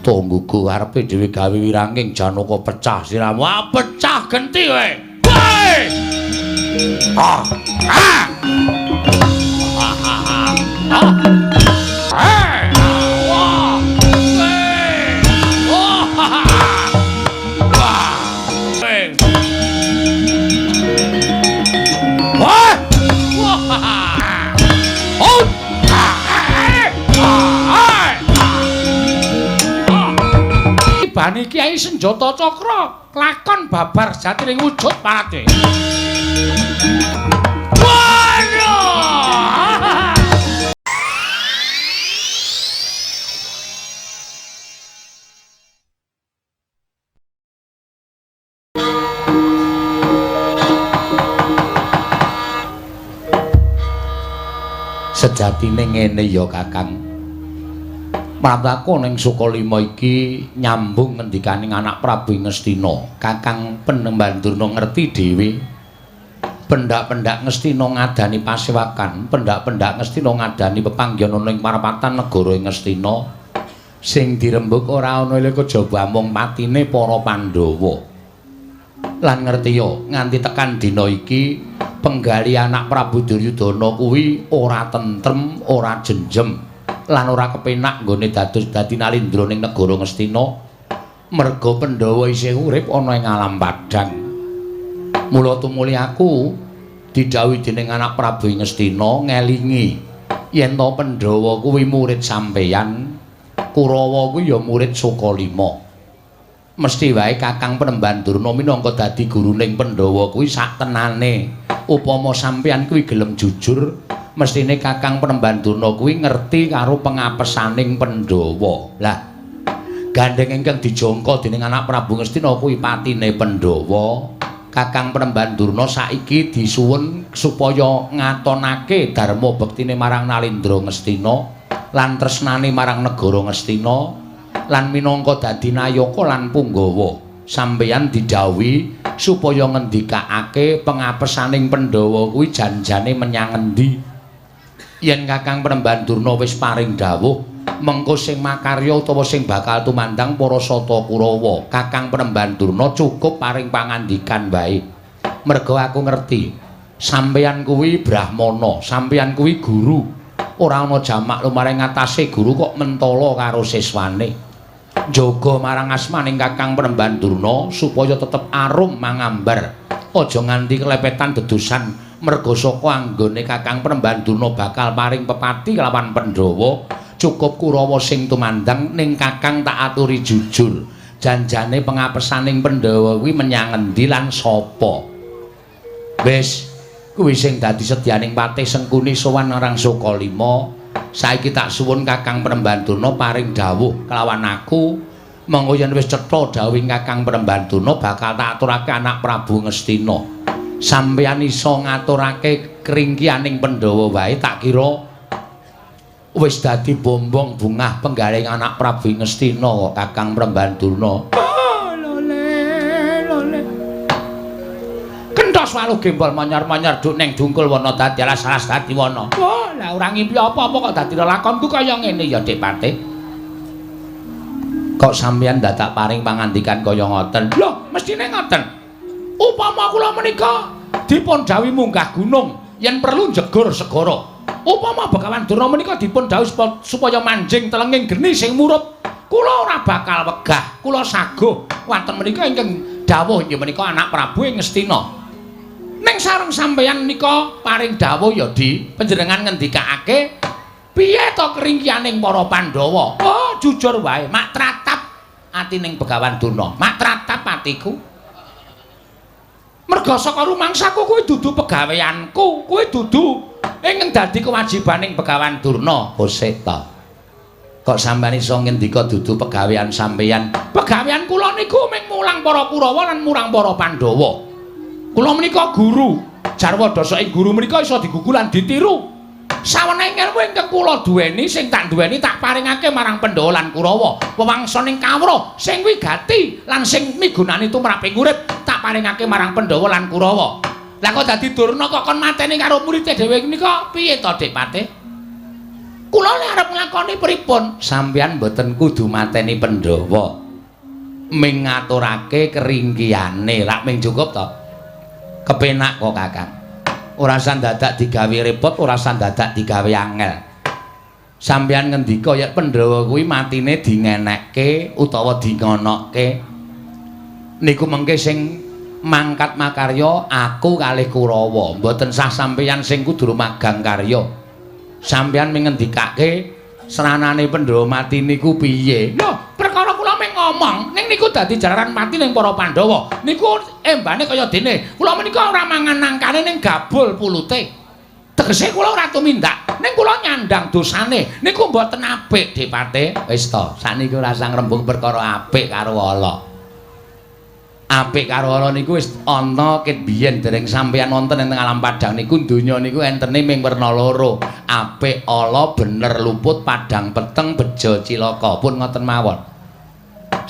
Tungguku arepe dhewe gawe wiranging Janaka pecah siramu. Ah, pecah genti kowe. Woi! Ah! Ah! Bani Kyai Senjata Cakra lakon babar jatining wujud parate. Sejatine ngene ya Kakang. Prataka ning Sukalima iki nyambung ngendikaning anak Prabu Ngastina. Kakang Penemban Durna ngerti dhewe. Pendak-pendak Ngastina ngadani pasewakan, pendak-pendak Ngastina ngadani pepanggihan ning parapatan negara Ngastina. Sing dirembug ora ana ile kejaba mung patine para Pandhawa. Lan ngerti yo nganti tekan dina iki penggali anak Prabu Duryudana kuwi ora tentrem, ora jenjem. Lan ora kepenak nggone dadi nalindra ning negara Ngastina merga Pandhawa isih urip ana ing alam padhang. Mula tumuli aku didhawuhi dening anak Prabu Ngastina ngelingi yen to Pandhawa kuwi murid sampeyan, Kurawa kuwi ya murid Sukalima. Mesti wae Kakang Penemban Durna minangka dadi guruning Pandhawa kuwi sak tenane. Upama sampeyan kuwi gelem jujur, mestine Kakang Penemban Durna kuwi ngerti karo pengapesaning Pandhawa. Lah, gandeng ingkang dijangka dening anak Prabu Ngastina kuwi patine Pandhawa. Kakang Penemban Durna saiki disuwun supaya ngatonake dharma bektine marang Nalindra Ngastina lan tresnane marang negara Ngastina lan minangka dadi nayaka lan punggawa. Sampeyan didhawuhi supaya ngendikake pengapesaning Pandhawa kuwi janjane menyang endi. Yen Kakang Penemban Durna wis paring dawuh, mengko sing makarya utawa sing bakal tumandang para sata Kurawa, Kakang Penemban Durna cukup paring pangandikan wae. Merga aku ngerti, sampeyan kuwi brahmana, sampeyan kuwi guru. Ora ana jamak lumaring ngatasé guru kok mentala karo siswane. Jaga marang asmaning Kakang Penemban Durna supaya tetep arum mangambar. Aja nganti kelepetan dedosan. Merga saka anggone Kakang Penemban Durna bakal paring pepati kelawan Pandhawa, cukup Kurawa sing tumandang ning Kakang tak aturi jujur. Janjane pengapesaning Pandhawa kuwi menyang endi lan sapa? Wis, kuwi sing dadi sedyaning patih Sengkuni sowan marang Sukalima. Saiki tak suwun Kakang Penemban Durna paring dawuh kelawan aku. Mengko yen wis cetha dawuhing Kakang Penemban Durna bakal tak aturake anak Prabu Ngastina. Sampeyan iso ngaturake kringkianing Pandhawa wae tak kira wis dadi bombong bungah penggaling anak Prabu Ngastina kok Kakang Penemban Durna. Lole. Kenthos waluh gembol manyar-manyar duk ning dungkul wana dadi alas-alas dadi wana. Wah, lah ora ngimpi apa-apa kok dadi lakonku kaya ngene ya Dik Patih. Kok sampeyan dadak paring pangandikan kaya ngoten? Lho, mestine ngoten. Upama kula menika dipun dawuhi munggah gunung yen perlu jegur segara. Upama Begawan Durna menika dipun dawuhi supaya manjing telenging geni sing murup, kula ora bakal wegah, kula saguh wonten menika ingkang dawuh inggih menika anak Prabu Ngastina. Ning sareng sampeyan menika paring dawuh ya Di, panjenengan ngendikake piye to keringkianing para Pandhawa? Oh, jujur wae, mak tratap atining Begawan Durna, mak tratap atiku. Merga saka rumangsaku kuwi dudu pegaweanku, kuwi dudu ing dadi kewajibaning Begawan Durna. Kosek ta. Kok sampeyan iso ngendika dudu pegawean sampeyan? Pegawean kula niku mung mulang para Kurawa lan murang para Pandhawa. Kula menika guru, jarwa dasa ing guru menika iso digugu lan ditiru. Sawenehe ilmu ingkang kula duweni sing tak duweni tak paringake marang Pandhawa lan Kurawa. Wewangsaning kawruh sing wigati lan sing migunani tumraping urip tak paringake marang Pandhawa lan Kurawa. Lah kok dadi Durna kok kon mateni karo murid dhewe nika piye to Dik Patih? Kula lek arep nglakoni pripun? Sampeyan mboten kudu mateni Pandhawa. Ming ngaturake keringkiyane, rak ming cukup to. Kepenak kok Kakang. Ora usah dadak digawe repot, ora usah dadak digawe angel. Sampeyan ngendika yen Pandhawa kuwi matine dingenekke utawa dingonokke. Niku mengke sing mangkat makarya aku kalih Kurawa, mboten sah sampeyan sing kudu magang karya. Sampeyan mengendikake seranane Pandhawa mati niku piye? Lho, perkara kula mung ngomong, ning niku dadi jalaran mati ning para Pandhawa. Niku embane kaya dene, kula menika ora mangan nangkane ning gabul pulute. Tegese kula ora tumindak, ning kula nyandang dosane. Niku mboten apik, Dipate. Wis to, sakniki ora usah ngrembug perkara apik karo Allah. Apik karo Allah niku wis ana ket biyen dereng sampeyan wonten ing alam padang niku donya niku entene ming werna loro. Apik Allah bener luput padang peteng bejo cilaka. Pun ngoten mawon.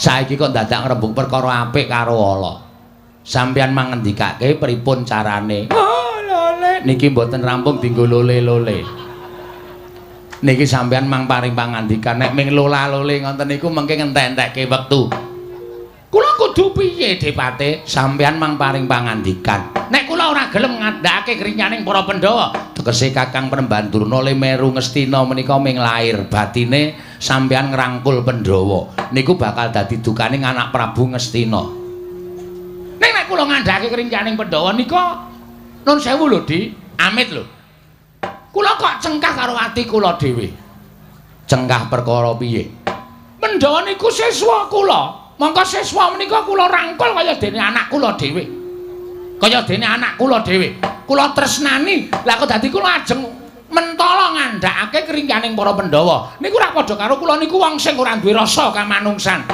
Saiki kok dadak ngrembug perkara apik karo Allah. Sampeyan mangendikake pripun carane? Oh, lole. Niki mboten rampung dienggo lole-lole. Niki sampeyan mang paring pangandikan nek ming lola-lole ngoten niku mengke ngentek-entekke wektu. Kula kudu piye, Dipate? Sampeyan mang paring pangandikan. Nek kula ora gelem ngandhakake krinyaning para Pandhawa, tegese Kakang Prembandurna Lemeru Ngastina menika ming lair batine sampeyan ngrangkul Pandhawa. Niku bakal dadi dukaning anak Prabu Ngastina. Nek kula ngandhakake krinyaning Pandhawa nika nun sewu lho, Di. Amit lho. Kula kok cengkah karo ati kula dhewe. Cengkah perkara piye? Pandhawa niku siswa kula. Mongko siswa menika kula rangkul kaya dene anak kula dhewe. Kaya dene anak kula dhewe. Kula tresnani. Lah kok dadi kula ajeng mentala ngandhakake kringyaning para Pandhawa. Niku ora padha karo kula niku wong sing ora duwe rasa kamanungsan.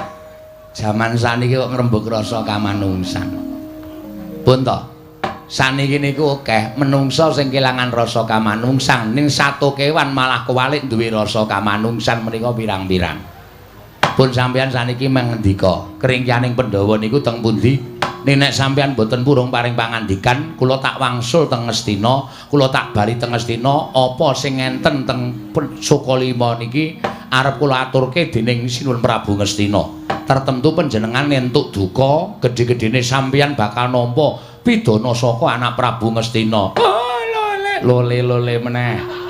Jaman saniki kok ngrembug rasa kamanungsan. Pun to. Saniki niku akeh menungsa sing kelangan rasa kamanungsan, ning sato kewan malah kewalik duwe rasa kamanungsan menika pirang-pirang. Pun sampeyan saniki mengendika kringyaning Pandhawa niku teng pundi? Nek sampeyan boten purung paring pangandikan, kula tak wangsul teng Ngastina, kula tak bali teng Ngastina, apa sing enten teng Sukalima niki arep kula aturke dening Sinuwun Prabu Ngastina. Tertentu panjenengan entuk duka, gedhe-gedhene sampeyan bakal nampa pidana saka anak Prabu Ngastina. Oh, lole meneh.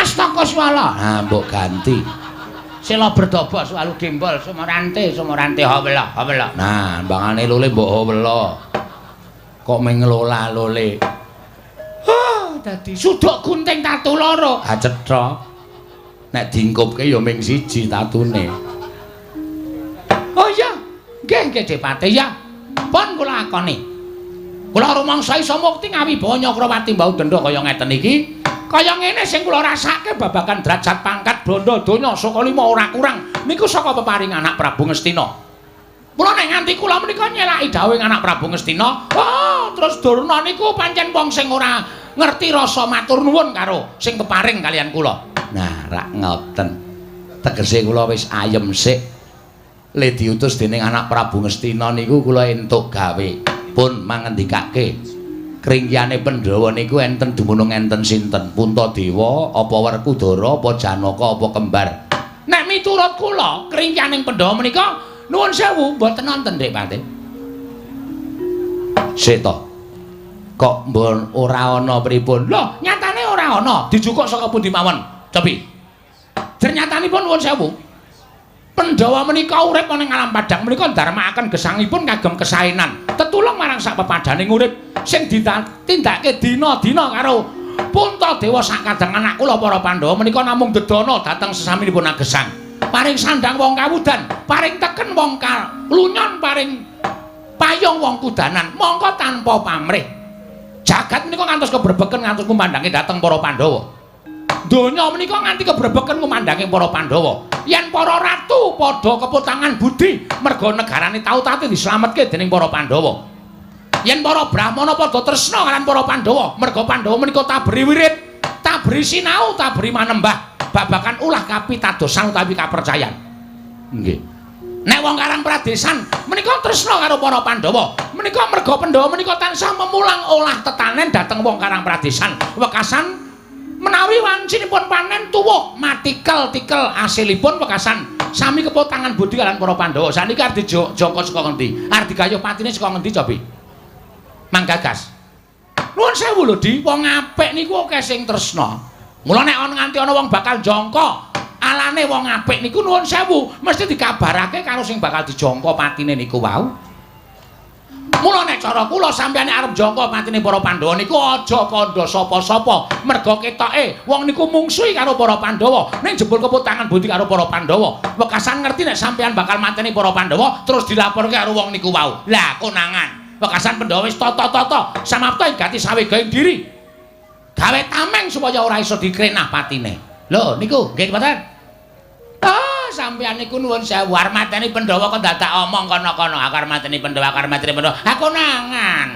Astaka swala. Nah, mbok ganti. Sila berdobo selalu gembol sumorante hawela. Nah, mbangane lole mbok hawela. Kok menglola lole. Dadi suduk gunting tatu loro. Ha cetha. Nek diingkupke ya ming siji tatune. Oh iya. Nggih, Dipate ya. Pun kula akoni. Kula rumangsa isa mukti ngawi Banyakrawati Mbau Denda kaya ngeten iki. Kaya ngene sing kula rasake babagan derajat pangkat Branda donya Sukalima ora kurang niku saka peparing anak Prabu Ngastina. Mula nek nganti kula menika nyelaki dawuh anak Prabu Ngastina, oh terus Durna niku pancen wong sing ora ngerti rasa matur nuwun karo sing peparing kalian kula. Nah, rak ngoten. Tegese kula wis ayem sik. Le diutus dening anak Prabu Ngastina niku kula entuk gawe. Pun mangendikake kringyane Pandhawa niku enten dumunung enten sinten? Puntadewa, apa Werkudara, apa Janaka, apa kembar? Nek miturut kula, kringyaning Pandhawa menika nuwun sewu mboten wonten, Dipate. Sik to. Kok mbon ora ana pripun? Lho, nyatane ora ana. Dijukuk saka pundi mawon? Cobi. Ternyatanipun nuwun sewu. Pandhawa menika urip ning alam padang menika ndarmakaken gesangipun kagem kesaenan. Tetulung marang sak pepadaning urip sing ditindakake dina-dina karo Puntadewa sakadang anak kula para Pandhawa menika namung dedana dhateng sesaminipun agesang. Paring sandang wong kawudan, paring teken wong lunyon, paring payung wong kudanan, mongko tanpa pamrih. Jagat menika ngantos kebrebeken ngantos kumandange dhateng para Pandhawa. Donya menika nganti kebrebeken kumandange para Pandhawa. Yen para ratu padha keputangan budi merga negarane tau-tau dislametke dening para Pandhawa. Yen para Brahmana padha tresna kaliyan para Pandhawa, merga Pandhawa menika tabri wirid, tabri sinau, tabri manembah babagan ulah kapitadosan utawi kapercayan. Nggih. Nek wong Karang Pradesan menika tresna karo para Pandhawa. Menika merga Pandhawa menika tansah memulang olah tetanen dhateng wong Karang Pradesan. Wekasan menawi wancinipun panen tuwuh matikel-tikel asilipun wekasan sami kepot tangan budi kalian para Pandhawa. Saniki arep dijangka saka ngendi? Arep digayuh patine saka ngendi cobi? Mang Gagas. Nuwun sewu lho, Di, wong apik niku akeh sing tresna. Mula nek nganti ana wong bakal jangka alane wong apik niku nuwun sewu, mesti dikabarake karo sing bakal dijangka patine niku wau. Mula nek cara kula sampeyan arep jangka patine para Pandhawa niku aja kandha sapa-sapa, merga ketoke wong niku mungsuhi karo para Pandhawa, ning jebul keput tangan budi karo para Pandhawa. Wekasan ngerti nek sampeyan bakal mateni para Pandhawa terus dilaporke karo wong niku wau. Lah konangan. Wekasan Pandhawa wis tata-tata samapta gati sawegaing diri. Gawe tameng supaya ora iso dikrenah patine. Lho niku nggih mboten? Ah, sampeyan niku nuwun sewu arep mateni Pandhawa kok dadak omong kono-kono. Aku arep mateni Pandhawa, arep mateni Pandhawa. Aku nangan.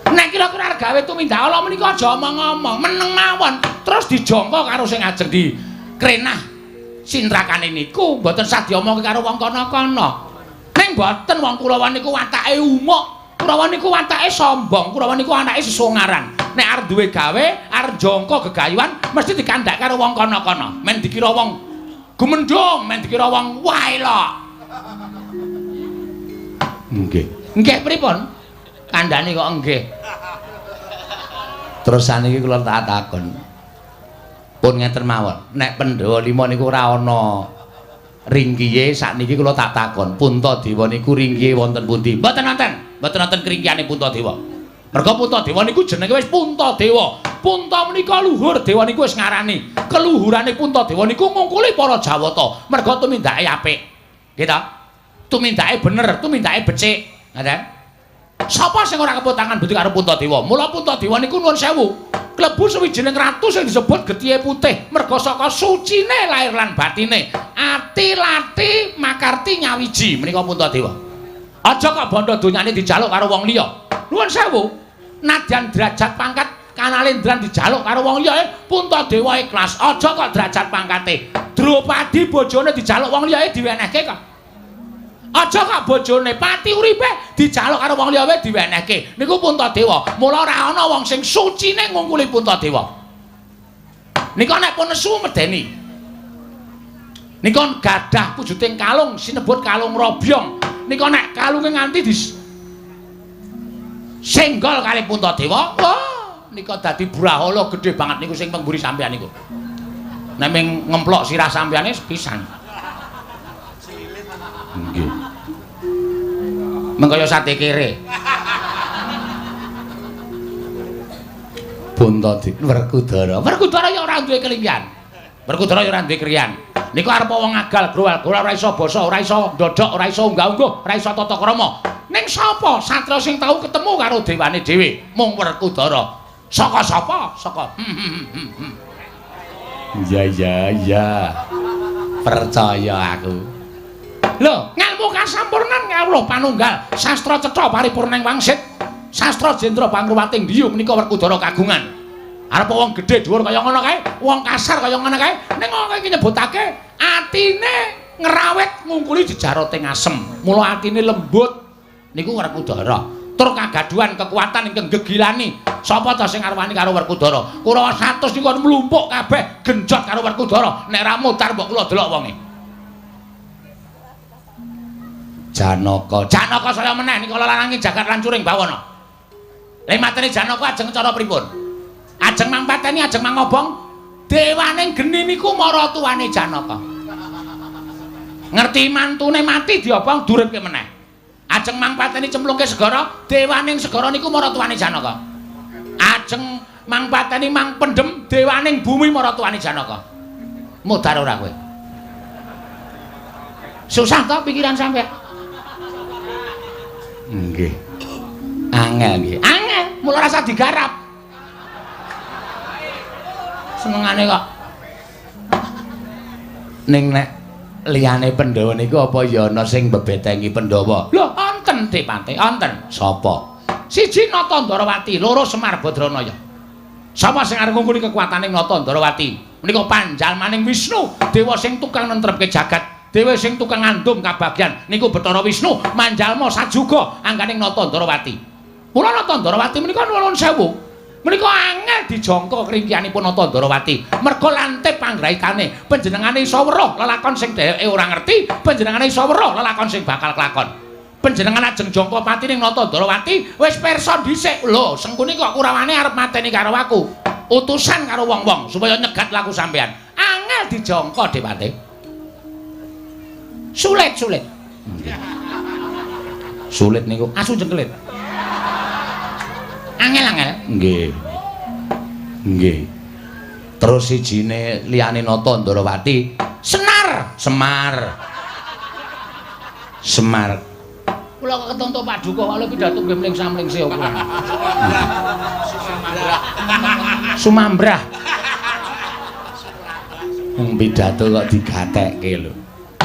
Nek kira-kira arep gawe tumindak ala menika aja omong-omong, meneng mawon. Terus dijangka karo sing ajeng dikrenah sindrakane niku mboten sah diomongke karo wong kono-kono. Ning mboten wong Kurawa niku watake umuk, Kurawa niku watake sombong, Kurawa niku anake sesongaran. Nek arep duwe gawe, arep jangka gegayuhan mesti dikandhak karo wong kono-kono. Men dikira wong gumendhong, men dikira wong waelok. Nggih. Nggih pripun? Kandhane kok nggih. Terus saniki kula tak takon. Pun ngeten mawon, nek Pandhawa 5 niku ora ana ringkihe sakniki kula tak takon, Puntadewa niku ringkihe wonten pundi? Mboten wonten keringkihane Puntadewa. Merga Puntadewa niku jenenge wis Puntadewa. Punta menika luhur, dewa niku wis ngarani. Keluhurane Puntadewa niku ngungkuli para Jawata. Merga tumindake apik. Nggih ta? Tumindake bener, tumindake becik. Ngoten. Sapa sing ora keput tangan budi karo Puntadewa? Mula Puntadewa niku nuwun sewu. Klebu sawijining ratu sing disebut Getihé Putih, merga saka sucine lair lan batine, ati lati makarti nyawiji menika Puntadewa. Aja kok bondo donyane dijaluk karo wong liya. Nuwun sewu, nadyan derajat pangkat Kanalendran dijaluk karo wong liya, Puntadewa ikhlas. Aja kok derajat pangkate Drupadi bojone dijaluk wong liya diwenehke kok. Aja kok bojone pati uripe dijaluk karo wong liya wae diwenehke. Niku Puntadewa. Mula ora ana wong sing sucine ngungkuli Puntadewa. Nika nek pun nesu medeni. Nika gadah wujuding kalung sinebut kalung robyong. Nika nek kalunge nganti senggol kali Puntadewa, wah, nika dadi brahala gedhe banget niku sing pengburi sampeyan niku. Nek ming ngemplok sirah sampeyane pisan. Nggih. Mengkaya sate kere. Puntadewa Werkudara. Werkudara ya ora duwe kelingkihan. Werkudara ya ora duwe kriyan. Niku arep wong agal, growal-growal ora iso basa, ora iso ndodhok, ora iso unggah-ungguh, ora iso tata krama. Ning sapa satra sing tau ketemu karo dewane dhewe? Mung Werkudara. Saka sapa? Saka. Iya. Percaya aku. Lho, ngelmu kasampurnan ngawuh panunggal, sastra cetha paripurning wangsit, sastra Jendra Bangruwating Diyu menika Werkudara kagungan. Arep wong gedhe dhuwur kaya ngono kae, wong kasar kaya ngono kae, ning wong iki nyebutake atine ngrawet ngungkuli jejaroting asem. Mula atine lembut niku Werkudara. Tur kagaduhan kekuatan ingkang gegilani. Sapa ta sing arwani karo Werkudara? Kurawa 100 niku mlumpuk kabeh genjot karo Werkudara. Nek ra mutar mbok kula delok wonge. Janaka saya meneh nika larange jagat lancuring bawana. Lha materi Janaka ajeng cara pripun? Ajeng mangpateni ajeng mangobong dewaning geni niku maratuwane Janaka. Ngerti mantune mati diobong duripke meneh. Ajeng mangpateni cemplungke segara dewaning segara niku maratuwane Janaka. Ajeng mangpateni mang pendem dewaning bumi maratuwane Janaka. Mudhar ora kowe? Susah to pikiran sampe? Nggih. Angel nggih. Angel, mula rasa digarap. Senengane kok. Ning nek liyane Pandhawa niku apa ya ana sing bebetengi Pandhawa? Lho, wonten Depate, wonten. Sapa? Siji Natandrawati, loro Semar Badranaya. Sapa sing arep ngungkuli kekuatane Natandrawati? Menika panjalmaning Wisnu, dewa sing tukang nentremke jagat. dhewe sing tukang ngandum kabagyan niku Bathara Wisnu manjalma sajuga angganing Nata Ndarawati. Mula Nata Ndarawati menika nuwun sewu. Menika angel dijangka kringkianipun Nata Ndarawati. Merga lantip panggraitane panjenengane isa weruh lelakon sing dheweke ora ngerti, panjenengane isa weruh lelakon sing bakal kelakon. Panjenengan ajeng jangka patining Nata Ndarawati wis pirsa dhisik. Lho, Sengkuni kok kurawane arep mateni karo aku. Utusan karo wong-wong supaya nyegat laku sampean. Angel dijangka Dewate. Sulit. Sulit niku asu jengkelit. Angel. Nggih. Terus sijine liyane Nata Ndarawati, Semar. Kula kok ketontok Pak Duka wae pidato mling-samlingse kok. Sumambrah. Pidato kok digatekke lho.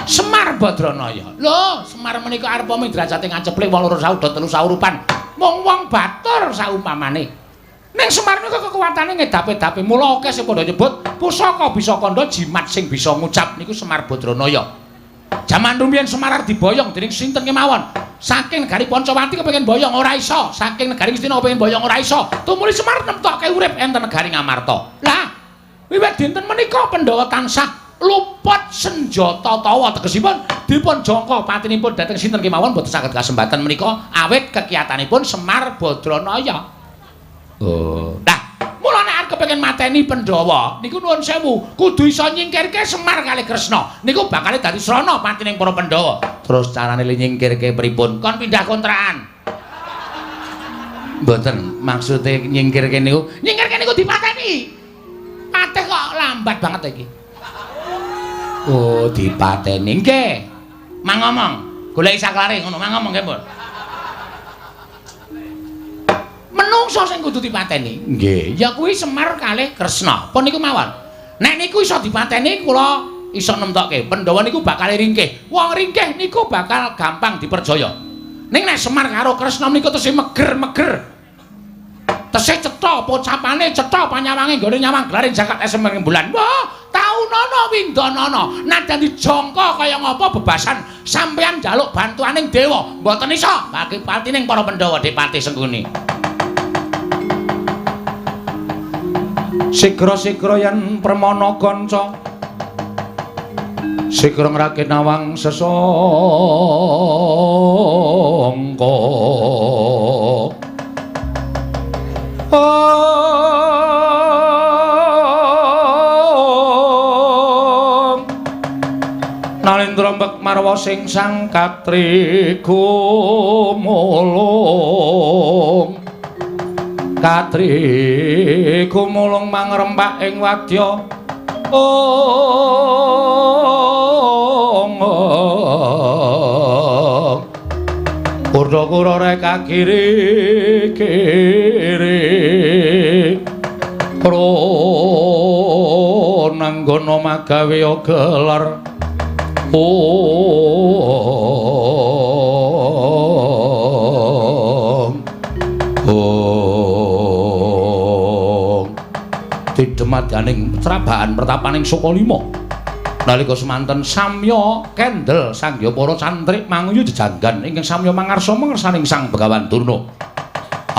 Semar Badranaya. Lho, Semar menika arepa midrajate ngaceplik 8 sauda 3 saurupan. Mung wong batur saumpamane. Ning Semar niku kekuwatane ngedape-dape. Mula akeh sing padha nyebut pusaka bisa kandha jimat sing bisa ngucap niku Semar Badranaya. Jaman rumiyin Semar diboyong dening sinten kemawon. Saking negari Pancawati kepengin boyong ora iso, saking negari Ngastina kepengin boyong ora iso. Tumuli Semar nemtokke urip enten negari Ngamarta. Lah, wiwit dinten menika Pandhawa tansah luput senjata tawa tegesipun dipun jangka patinipun dhateng sinten kemawon boten saged kasempatan menika awit kekiyatanipun Semar Badranaya. Oh, nah, mula nek arep kepengin mateni Pandhawa niku nuwun sewu, kudu iso nyingkirke Semar kalih Kresna. Niku bakal dadi srana patining para Pandhawa. Terus carane nyingkirke pripun? Kon pindah kontrakan. Mboten, maksude nyingkirke niku dipateni. Patih kok lambat banget iki. Oh, dipateni nggih. Mang ngomong, goleki saklare ngono, mang ngomong nggih, Pun. Menungso sing kudu dipateni. Nggih, ya kuwi Semar kalih Kresna. Pun niku mawon. Nek niku iso dipateni kula iso nemtokke Pandhawa niku bakal ringkih. Wong ringkih niku bakal gampang diperjaya. Ning nek Semar karo Kresna niku tesih meger-meger. Tesih cetha pocapane, cetha panyawange nggone nyawang glaring jagat esem bulan. Wah, taunana windanana. Nadyan dijangka kaya ngapa bebasan sampeyan njaluk bantuaning dewa. Mboten iso bagi patining para Pandhawa Dipati Sengkuni. Sigra-sigra yen permana kanca sigra ngrakit nawang sesangka Nalendra mbek marwa sing sang katri gumulung Katri gumulung mangrembak ing wadya Urdha-kura reka kiri-kiri Prananggana magawe gelar Didemadyaning trabaan pertapaning Sukalima nalika semanten samya kendel sangya para cantrik manguyu jejanggan ingkang samya mangarsa mengersaning Sang Begawan Durna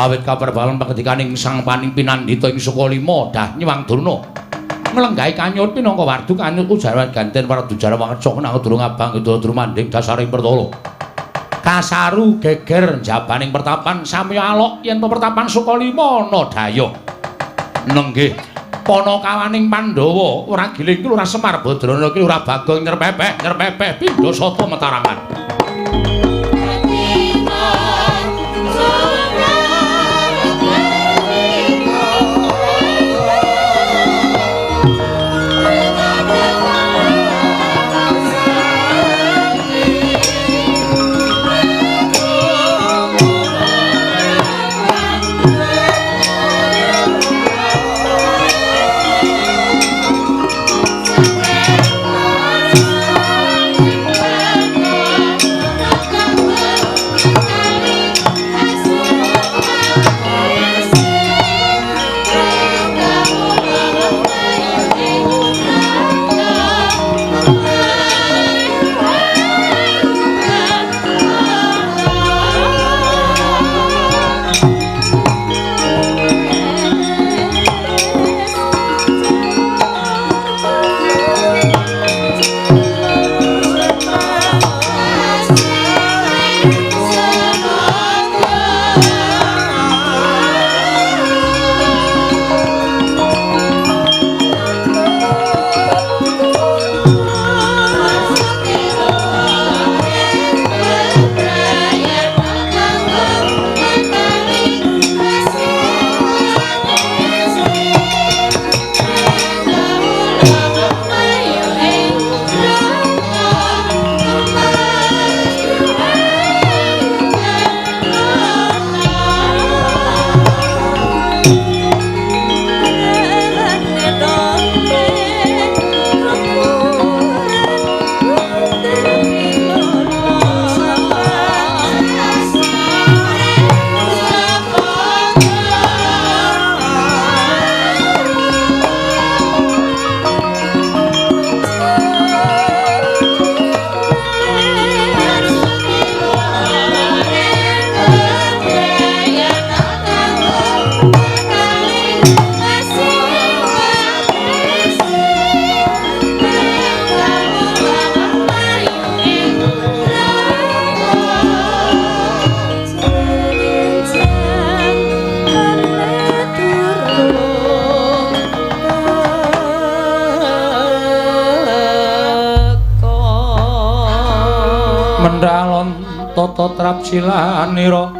awit kaperbalan pangedikaning Sang Paning Pinandhita ing Sukalima dah nyewang Durna nglenggahi kanyut minangka wardu kanyut ujaran ganten para dujara wangeca nang durung abang itu durmanding dasaring pertala kasaru geger jabaning pertapan samya alok yen pertapan Sukalima ana daya nenggih Panakawaning Pandhawa ora giling ki ora Semar Badrana ki ora bagong nyerpepeh pindha sata metarangan mendalon tata trapsilanira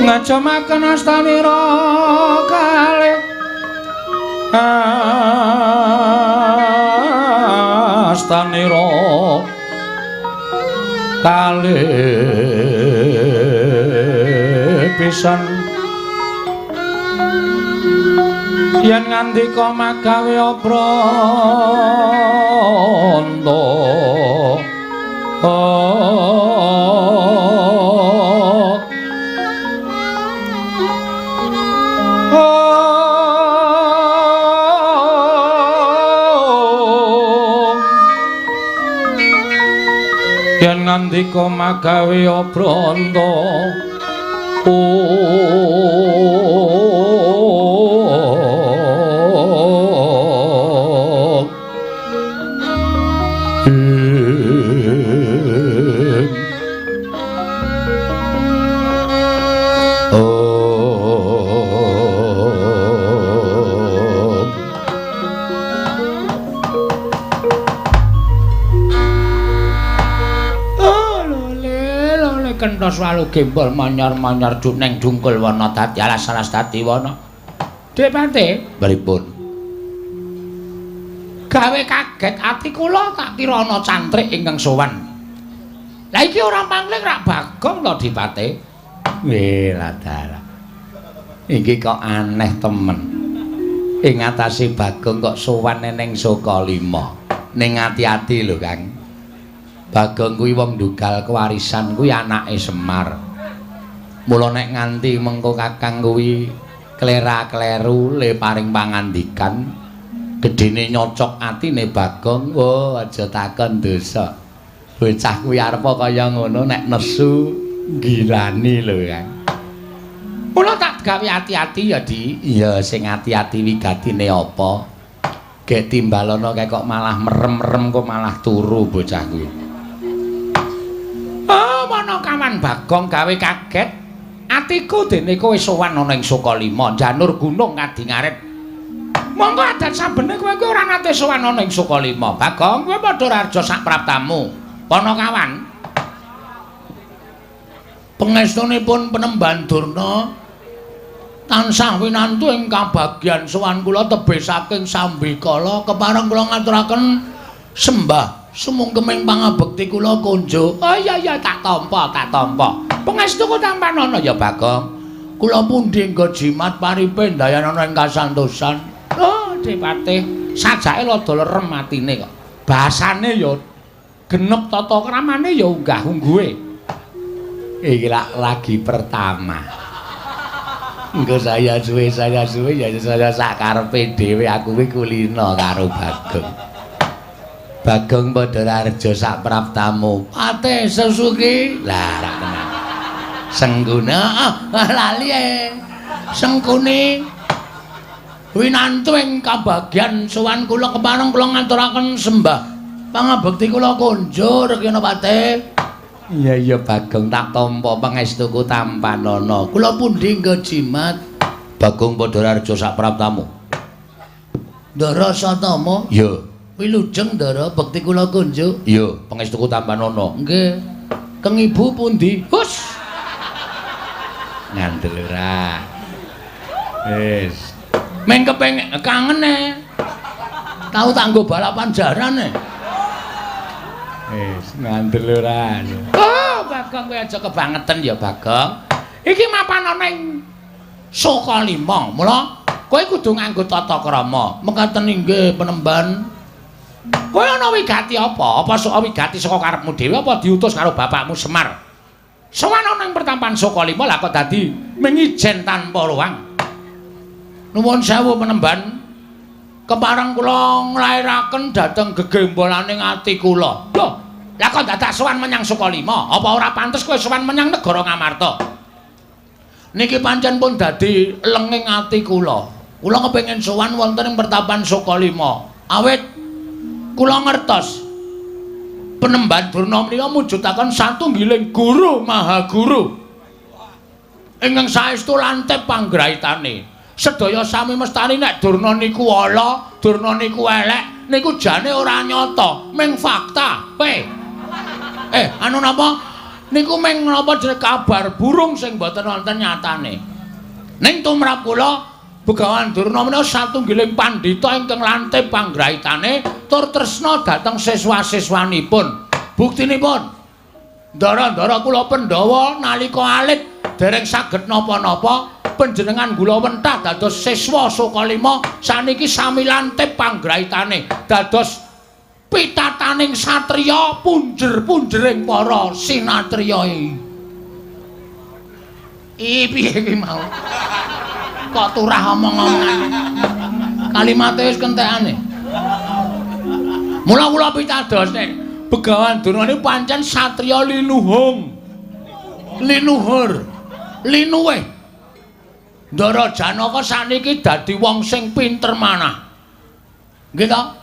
ngajamaken astanira kalih astanira kalih pisan yen ngandika magawe apranta yen ngandika magawe apranta kentos walu gembol manyar-manyar neng dungkul wana dadi alas-alas dadi wana. Depate, pripun? Gawe kaget ati kula tak kira ana cantrik ingkang sowan. Lah iki ora mangling rak Bagong to Dipate. Weladara. Iki kok aneh temen. Ing atase Bagong kok sowan ning Sukalima. Ning ati-ati lho, Kang. Bagong kuwi wong dugal kewarisan kuwi anake Semar. Mula nek nganti mengko Kakang kuwi klera-kleru le paring pangandikan gedene nyocok atine Bagong. Oh, aja takon dosa. Bocah kuwi arep kaya ngono nek nesu ngilani lho, Kang. Mula tak gawe ati-ati ya, Di. Iya, sing ati-ati wigatine apa? Gek timbalono kok malah merem-merem kok malah turu bocah kuwi. Oh, mana kawan Bagong gawe kaget. Atiku dene kowe sowan ana ing Sukalima, janur gunung kadingaret. Monggo adat sabene kowe kuwi ora nate sowan ana ing Sukalima. Bagong kowe padha raja sak praptamu. Kono kawan. Pangestunipun Penemban Durna tansah winantu ing kabagyan sowan kula tebih saking Sambikala kepareng kula ngaturaken sembah sumungkeming pangabekti kula konjo. Oh iya tak tampa. Pangestuku tampanana ya Bagong. Kula pundi nggo jimat paripe ndayan ana ing kasantosan. Oh Dipate, sajake rada lerem atine kok. Basane ya genep tata kramane ya unggah-ungguhe. Iki lagi pertama. Engko saya suwe ya saya sakarepe dhewe aku kuwi kulino karo Bagong. Bagong Padarareja sak praptamu. Ate Sesuki. Lah ra tenan. Sengguna lali Sengkuni winantu ing kabagyan sowan kula kepareng kula ngaturaken sembah pangabekti kula konjur kena Pate. Iya Bagong tak tampa pangestuku tampanana. Kula pundi nggo jimat Bagong Padarareja sak praptamu. Ndara Satama? Iya. Wilujeng Ndara bekti kula konjo. Iya, pangestuku tampanana. Nggih. Keng ibu pundi? Hus. Ngandel ora. Wis. Meng kepengin kangen Tahu tak nggo balapan jaran Wis, ngandel ora. Oh, Bagong kowe aja kebangetan ya, Bagong. Iki mapan ana ing Sukalima. Mula kowe kudu nganggo tata krama. Mekaten inggih Penemban. Kowe ana wigati apa? Apa sok wigati saka karepmu dhewe apa diutus karo bapakmu Semar? Sowan ana ing pertampan Sukalima lah kok dadi mengijen tanpa ruang. Nuwun sewu Penemban. Kepareng kula nglairaken dhateng gegembolaning ati kula. Lho, lah kok dadak sowan menyang Sukalima? Apa ora pantes kowe sowan menyang negara Ngamarta? Niki pancen pun dadi lenging ati kula. Kula kepengin sowan wonten ing pertapan Sukalima. Awit kula ngertos Penemban Durna menika mujudaken satunggiling guru maha guru. ingkang saestu lantip panggraitane. Sedaya sami mestani nek Durna niku ala, Durna niku elek, niku jane ora nyata, ming fakta. Anu napa? Niku ming napa jeneng kabar burung sing boten wonten nyatane. Ning tumrap kula Begawan Durna menika satunggiling pandhita ingkang lantip panggraitane tur tresna dhateng siswa-siswanipun. Buktinipun ndara-ndara kula Pandhawa nalika alit dereng saged napa-napa panjenengan kula wentah dados siswa Sukalima saniki sami lantip panggraitane dados pitataning satriya punjer-punjering para sinatriya piye iki mau kok turah omong-omongan kalimate wis kentekane mula kula pitados nek Begawan Durna niku pancen satriya linuhung linuhur linuwih Ndara Janaka saniki dadi wong sing pinter manah nggih ta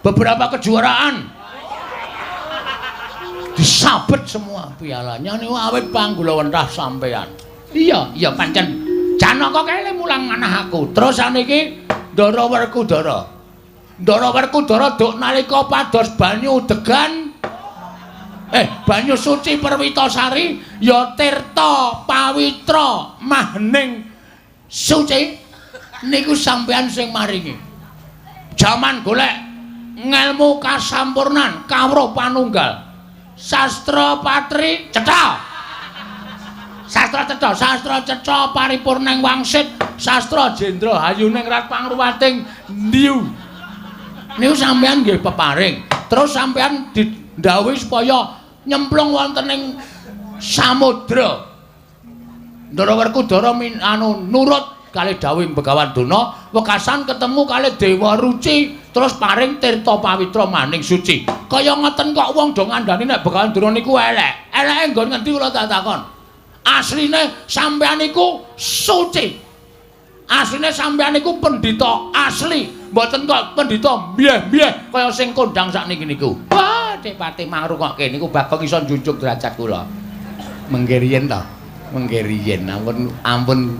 beberapa kejuaraan disabet semua pialanya niku awit panggula wentah sampean iya pancen Janaka kele mulang manah aku terus saniki Ndara Werkudara duk nalika pados banyu degan banyu suci Perwitasari ya tirta pawitra mahning suci niku sampean sing maringi jaman golek ngelmu kasampurnan kawruh panunggal sastra patri cetha sastra cetha paripurning wangsit sastra jendra hayuning rat pangruwating ndiu niku sampean nggih peparing terus sampean didhawuhi supaya nyemplung wonten ing samudra Ndara Werkudara nurut kalih dawuhing Begawan Durna wekasan ketemu kalih Dewa Ruci terus paring tirta pawitra maning suci kaya ngoten kok wong do ngandani nek Begawan Durna niku eleke nggon ngendi kula tak takon asline sampeyan niku suci asline sampeyan niku pendhita asli mboten kok pendhita mbiyeh-mbiyeh kaya sing kondang sakniki niku wah Depati mangrungokke niku bakal iso njunjung derajat kula mengke riyen to mengke riyen ampun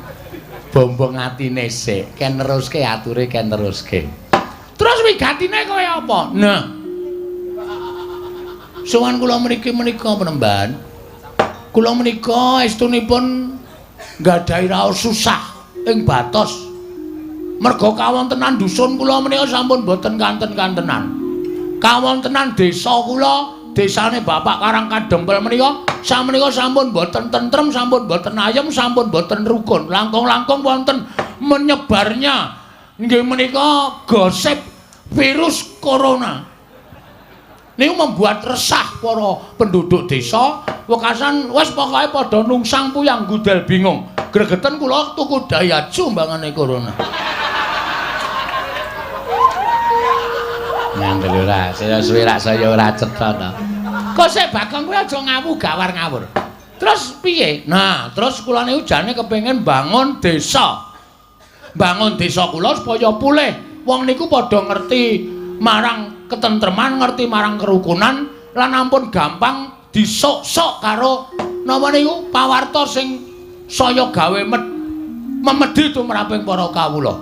bombong atine sik ken neruske ature ken neruske terus wigatine kaya apa nah sowan kula menika penemban kula menika estunipun nggadahi raos susah ing batos merga kawontenan dusun kula menika sampun boten kanten-kantenan kawontenan desa kula desane Bapak Karang Kadempel menika sameneika sampun boten tentrem sampun boten ayem sampun boten rukun langkung-langkung wonten menyebarnya nggih menika gosip virus corona niku membuat resah para penduduk desa wekasan wis pokoke padha nungsang puyang gudel bingung gregeten kula tuku dayaju mbangane corona ngandel ora saya suwe rak saya ora cetha to kok sik Bagong kuwi aja ngawu gawar ngawur terus piye nah terus kula niku jane kepengin bangun desa kula supaya pulih wong niku padha ngerti marang ketentreman ngerti marang kerukunan lan ampun gampang disok-sok karo napa niku pawarta sing saya gawe memedhi tumraping para kawula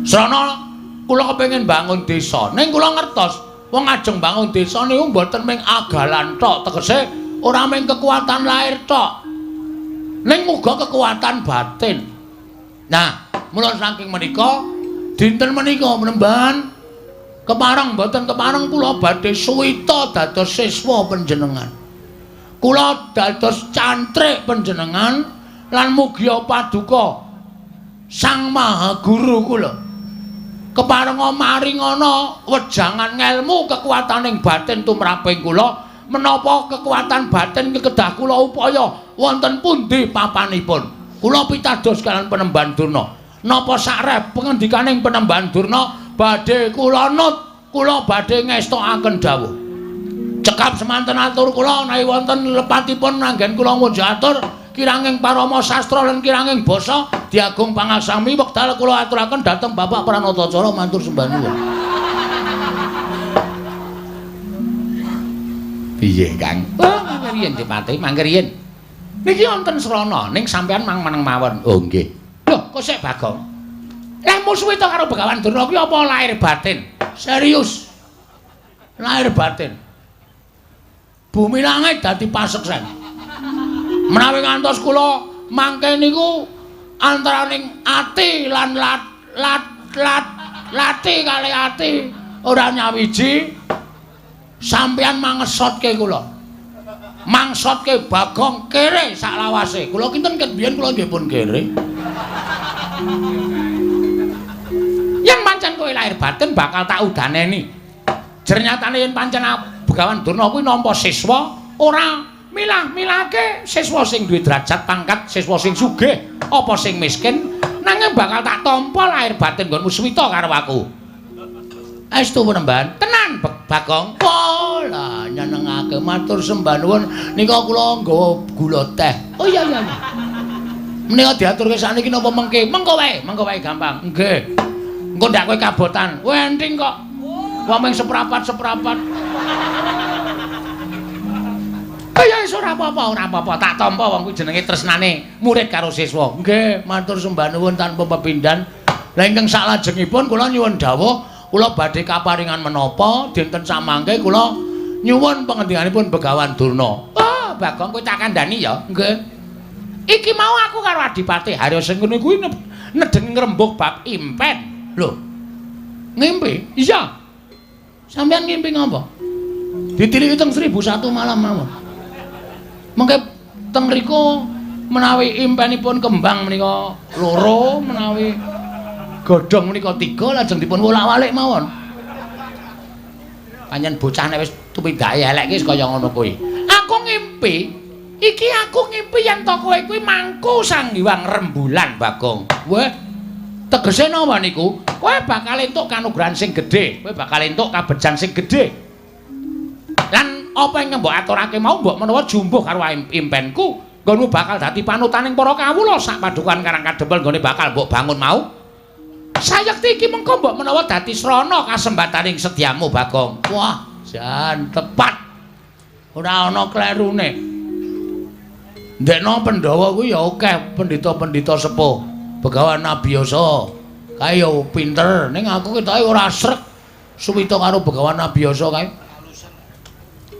srana kula kepengin bangun desa ning kula ngertos wong ajeng bangun desa niku mboten mung agalan tok tegese ora mung kekuatan lahir tok ning muga kekuatan batin nah mula saking menika dinten menika menemban kepareng mboten kepareng kula badhe suwita dados siswa panjenengan kula dados cantrik panjenengan lan mugi paduka Sang Maha Guru kula keparenga maringana wejangan ngelmu kekuataning batin tumraping kula menapa kekuatan batin kedah kula upaya wonten pundi papanipun kula pitados kalian Penemban Durna napa sakrep pengendikaning Penemban Durna badhe kula nut kula badhe ngestokaken dawuh cekap semanten atur kula menawi wonten lepatipun anggen kula ngunjuk atur kiranging parama sastra lan kiranging basa diagung pangaksami wekdal kula aturaken dhateng Bapak Pranatacara matur sembah nuwun. Piye, Kang? Oh, mangke riyen Dipati, mangke riyen. Niki wonten srana ning sampean mang-maneng mawon. Oh nggih. Lho, kok sik Bagong? Lah musuhe to karo Begawan Durna kuwi apa lahir batin? Serius. Lahir batin. Bumi langit dadi paseksen. Menawi ngantos kula mangke niku antaraning ati lan lati kali ati ora nyawiji sampeyan mangesotke kula. Mangsotke Bagong kere sak lawase. Kula kinten ket biyen kula nggih pun kere. Yen pancen kowe lahir batin bakal tak udaneni. Jernyatane yen pancen Begawan Durna kuwi nampa siswa ora milah-milahke siswa sing duwe derajat pangkat, siswa sing sugih apa sing miskin, nanging bakal tak tampa lahir batin nggonmu swita karo aku. Estu penemban, tenan Bagong. Oh lah nyenengake matur sembah nuwun nika kula nggawa gula teh. Oh iya. Menika diaturke sakniki napa mengke? Mengko wae gampang. Nggih. Engko ndak kowe kabotan. Wenting kok. Wong mung seprapat-seprapat. Ya wis ora apa-apa. Tak tampa wong kuwi jenenge tresnane murid karo siswa. Nggih, matur sembah nuwun tanpa pepindhan. Lah ingkang salajengipun kula nyuwun dawuh kula badhe kaparingan menapa dinten samangke kula nyuwun pangendikaanipun Begawan Durna. Oh, Bagong kowe tak kandhani ya. Nggih. Iki mau aku karo Adipati Harya Sengkuni kuwi nedeng ngrembug bab impen. Lho. Ngimpi? Iya. Sampeyan ngimpi ngapa? Ditiliki teng 1001 malam mawon. Mengke teng mriku menawi impenipun kembang menika loro, menawi godhong menika 3 lajeng dipun wolak-walik mawon. Panjen bocah nek wis tumindake elek ki kaya ngono kuwi. Aku ngimpi, iki aku ngimpi yen to kowe kuwi mangku Sang Hyang Rembulan, Bagong. Weh, tegese napa niku? Kowe bakal entuk kanugrahan sing gedhe, kowe bakal entuk kabejan sing gedhe. Lan apa yang mbok aturake mau mbok menawa jumbuh karo impenku, nggonmu bakal dadi panutaning para kawula sak padukan Karang Kadempel nggone bakal mbok bangun mau. Sayekti iki mengko mbok menawa dadi srana kasembataning sediamu, Bagong. Wah, jan tepat. Ora ana klerune. Ndekno Pandhawa kuwi ya akeh pendhita-pendhita sepuh. Begawan Nabiyasa kae yo pinter, ning aku ketoke ora srek suwita karo Begawan Nabiyasa kae.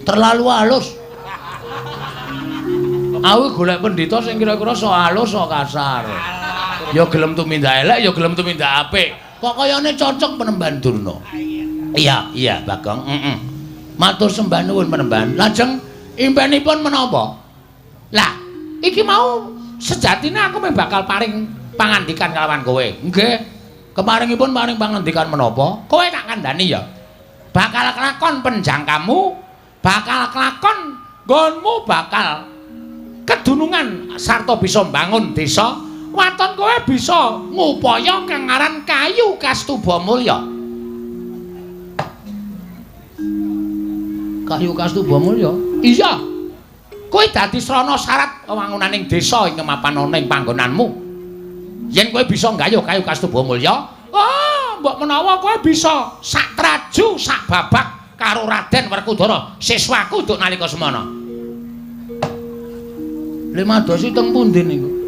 Terlalu halus. Aku golek pendhita sing kira-kira so halus so kasar. Ya gelem tumindak elek, ya gelem tumindak apik. Kok kayane cocok Penemban Durna. Iya, Bagong. Matur sembah nuwun Penemban. Lajeng impenipun menapa? Lah, iki mau sejatine aku bakal paring pangandikan kalawan kowe. Nggih. Kemaringipun paring pangandikan menapa? Kowe tak kandhani ya. Bakal kelakon penjangkamu, bakal kelakon nggonmu bakal kedunungan sarta bisa mbangun desa. Waton kowe bisa ngupaya kang aran Kayu Kastuba Mulya. Kayu Kastuba Mulya? Iya. Kowe dadi srana syarat wangunaning desa ing kemapan ana ing panggonanmu. Yen kowe bisa nggayuh Kayu Kastuba Mulya, mbok menawa kowe bisa sak traju sak babak karo Raden Werkudara, siswaku duk nalika semana. Lha madosi teng pundi niku?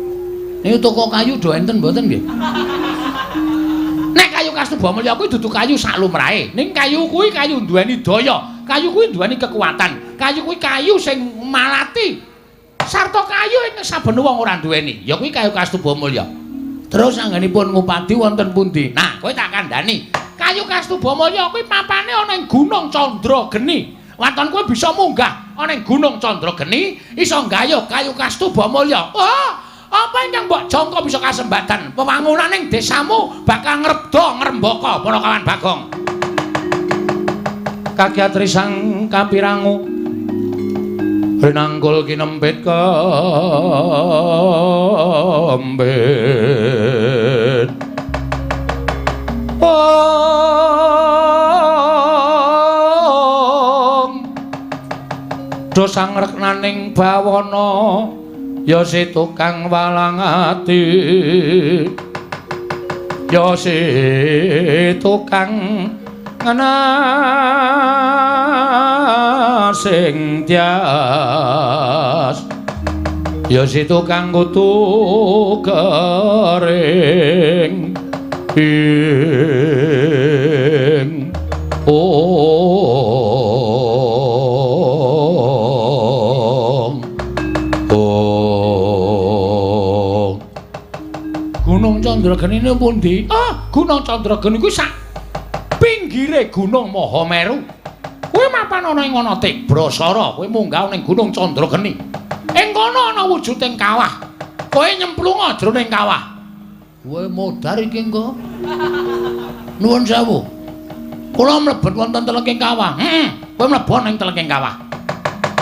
Niku toko kayu do enten mboten nggih? Nek Kayu Kastuba Mulya kuwi dudu kayu sak lumrahe. Ning kayu kuwi kayu duweni daya. Kayu kuwi duweni kekuatan. Kayu kuwi kayu sing malati. Sarta kayu ing saben wong ora duweni. Ya kuwi Kayu Kastuba Mulya. Terus anggenipun ngupadi wonten pundi? Nah, kowe tak kandhani. Kayu Kastuba Mulya kuwi papane ana ing Gunung Candrageni. Waton kowe bisa munggah ana ing Gunung Candrageni, iso nggayuh Kayu Kastuba Mulya. Apa ingkang mbok jangka bisa kasembatan pewangunaning desamu bakal ngrebda ngrembaka para kawan Bagong. Kakyat risang kapirangu rinangkul kinempit kembet. Dosang reknaning bawana ya si tukang walang ati, ya si tukang sing tias ya situ kang kutu kering ing Gunung Candrageni ini pundi? Gunung Candrageni kuwi sak pinggire Gunung Mahameru. Kowe mapan ana ing ana Tibrasara, kowe munggah ning Gunung Candrageni. Ing kono ana wujuding kawah. Kowe nyemplung jroning kawah. Kowe modar iki engko. Nuwun sewu. Kula mlebet wonten telenging kawah. Kowe mlebu ning telenging kawah.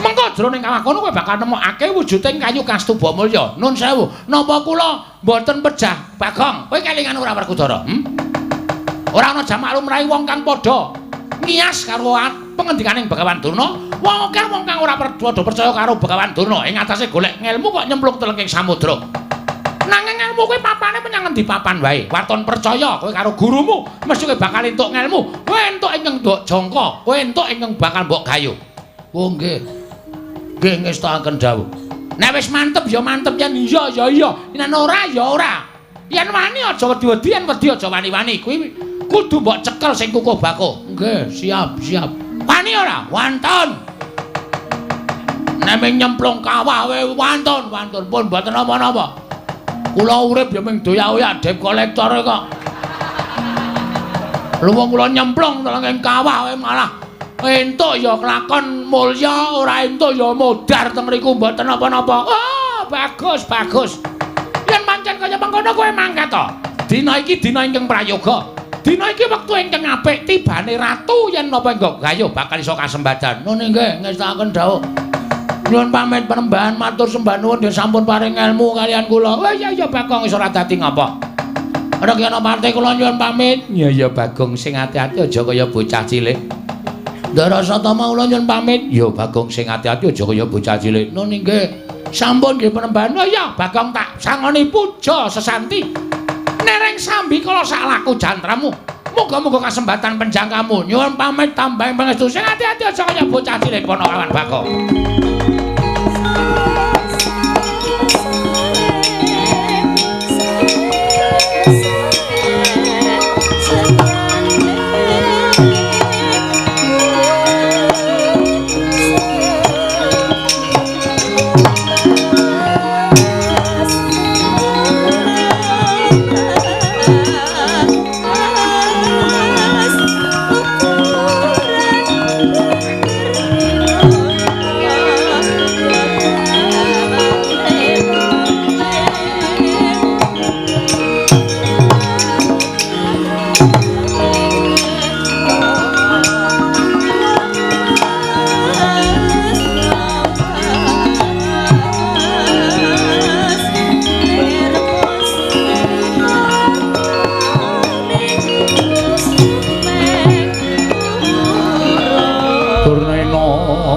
Mengko jroning kawah kono kowe bakal nemokake wujuding kayu kastuba mulya. Nuwun sewu. Napa kula mboten pejah, Bagong? Kowe kelingan ora Werkudara? Ora ana jamak lumrahe wong kang padha ngiyas karo pengendikaning Begawan Durna. Wong akeh wong kang ora padha percaya karo Begawan Durna ing atase golek ngelmu kok nyemplung telenging samudra. Nanging ngelmu kuwi papane menyang endi papan wae. Waton percaya kowe karo gurumu mesti kowe bakal entuk ngelmu. Kowe entuk ingkang mbok jangka, kowe entuk ingkang bakal mbok gayu. Oh nggih. Nggih ngestaken dawuh. Nek wis mantep ya mantep, yen iya ya iya, yen ora ya ora. Yen wani aja wedi-wedi, yen wedi aja wani-wani. Kuwi kudu mbok cekel sing kukuh bako. Nggih, siap. Wani ora? Wonten. Nek nyemplung kawah wonten pun mboten napa-napa. Kula urip ya mung doyak-oyak dep kolektor kok. Lha wong kula nyemplung telenging kawah malah entuk ya kelakon mulya, ora entuk ya modar teng mriku mboten napa-napa. Oh, bagus. Yen pancen kaya mangkono kowe mangkat to. Dina iki dina ingkang prayoga. Dina iki wektu ingkang apik tibane ratu yen napa engko gayuh bakal iso kasembadan. Nune nggih ngestaken dawuh. Nyuwun pamit penembahan matur sembah nuwun ya sampun paring ilmu kalian kula. Oh iya Bagong wis ora dadi ngapa. Ana ki ana partai kula nyuwun pamit. Ya Bagong sing ati-ati aja kaya bocah cilik. Ndara Satama kula nyuwun pamit. Ya Bagong sing ati-ati aja kaya bocah cilik. Nune nggih. Sampun nggih penembahan. Oh iya Bagong tak sangoni puja sesanti. Nereng sambi kala sak laku jantramu. Muga-muga kasembatan penjangkamu. Nyuwun pamit tambahing pangestu sing ati-ati aja kaya bocah cilik Ponokawan Bagong.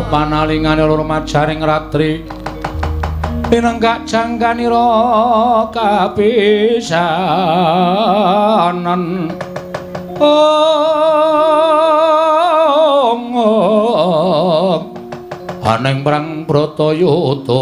Panalingane loro majaring ratri pinenggak jangkanira kapisanan aning perang Bratayuda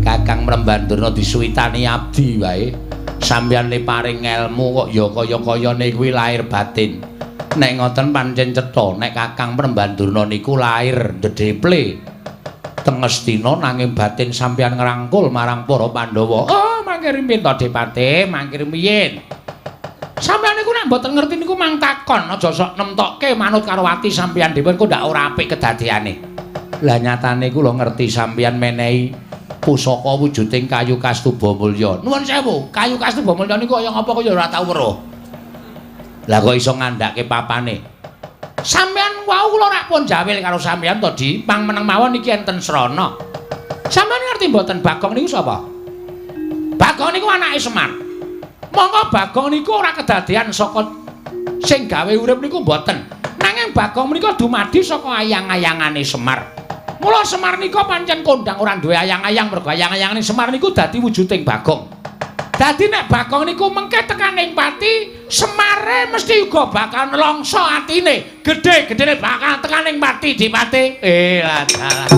Kakang Mrembandurna disuwitani abdi wae. Sampeyan le paring ilmu kok ya kaya-kayane kuwi lahir batin. Nek ngoten pancen cetha nek Kakang Mrembandurna niku lahir ndedheple teng Astina nanging batin sampeyan ngrangkul marang para Pandhawa. Oh, mangke rimpin to Depate, mangke riyen. Sampeyan niku nek mboten ngerti niku mang takon aja sok nemtokke manut karo ati sampeyan dhewe kok ndak ora apik kedadeane. Lah nyatane kula ngerti sampeyan menehi pusaka wujuding kayu kastuba mulya. Nuwun sewu, kayu kastuba mulya niku kaya ngapa kok ya ora tau weruh. Lah kok iso ngandhake papane. Sampeyan wau kula rak pun jawil karo sampeyan to Di, pang meneng mawon iki enten srana. Sampeyan ngerti mboten Bagong niku sapa? Bagong niku anake Semar. Monggo Bagong niku ora kedadean saka sing gawe urip niku mboten. Nanging Bagong menika dumadi saka ayang-ayangane Semar. Mula Semar nika pancen kondang ora duwe ayang-ayang mergo ayang-ayangane Semar niku dadi wujuding Bagong. Dadi nek Bagong niku mengke tekaning pati, Semare mesti uga bakal nelongso atine. Gedhe-gedhene bakal tekaning pati Dipati. Lah dalah.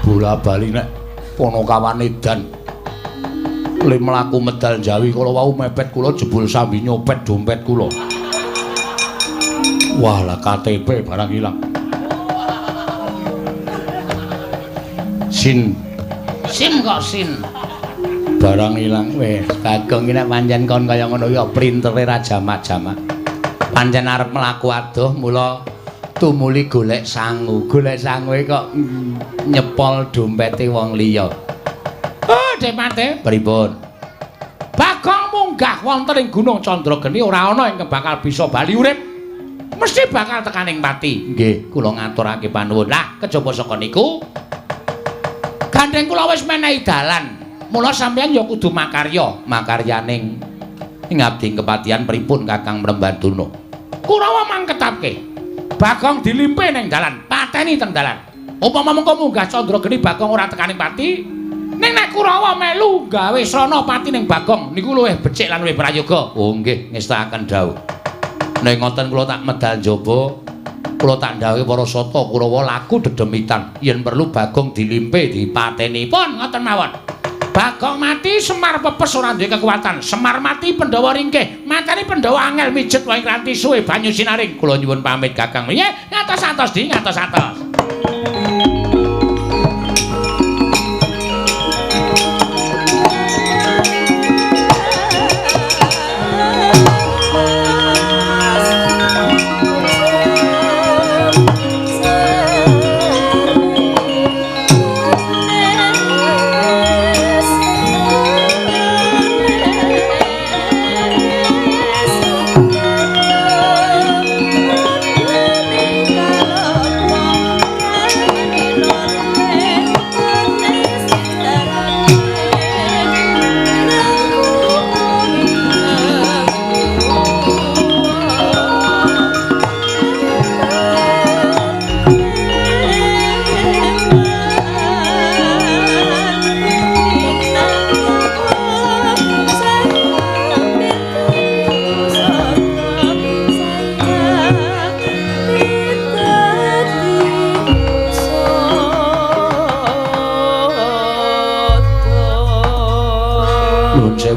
Bola-bali nek Ponokawan edan le mlaku medal Jawi kala wau mepet kula jebul sambi nyopet dompet kula. Wah, lah KTP barang ilang. Sin kok sin. Barang ilang wis Bagong iki nek pancen kon kaya ngono ya printere ra jamak-jamak. Pancen arep mlaku adoh mula tumuli golek sangu kok nyepol dompete wong liya. Oh, Depate, pripun? Bagong munggah wonten ing Gunung Candrageni ora ana ing bakal bisa bali urip. Mesti bakal tekaning pati. Nggih, kula ngaturake panuwun. Lah, kejaba saka niku gandeng kula wis menehi dalan. Mula sampeyan ya kudu makaryaning ing abdi kepatihan pripun Kakang Mrembanduna. Kurawa mangketake Bagong dilimpe ning dalan, pateni teng dalan. Upama mengko munggah Candrageni Bagong ora tekaning pati, ning nek Kurawa melu gawe srana pati ning Bagong niku luwih becik lan luwih prayoga. Oh nggih, ngestakaken dawuh. Nek ngoten kula tak medal njaba, kula tak ndhawuhi para sata Kurawa laku dedemitan. Yen perlu Bagong dilimpe dipateni. Pun ngoten mawon. Bagong mati Semar pepes ora duwe kekuatan. Semar mati Pandhawa ringkih. Mateni Pandhawa angel mijet wae nganti suwe banyu sinaring. Kula nyuwun pamit Kakang. Nggih, ngatos-atos Di, ngatos-atos.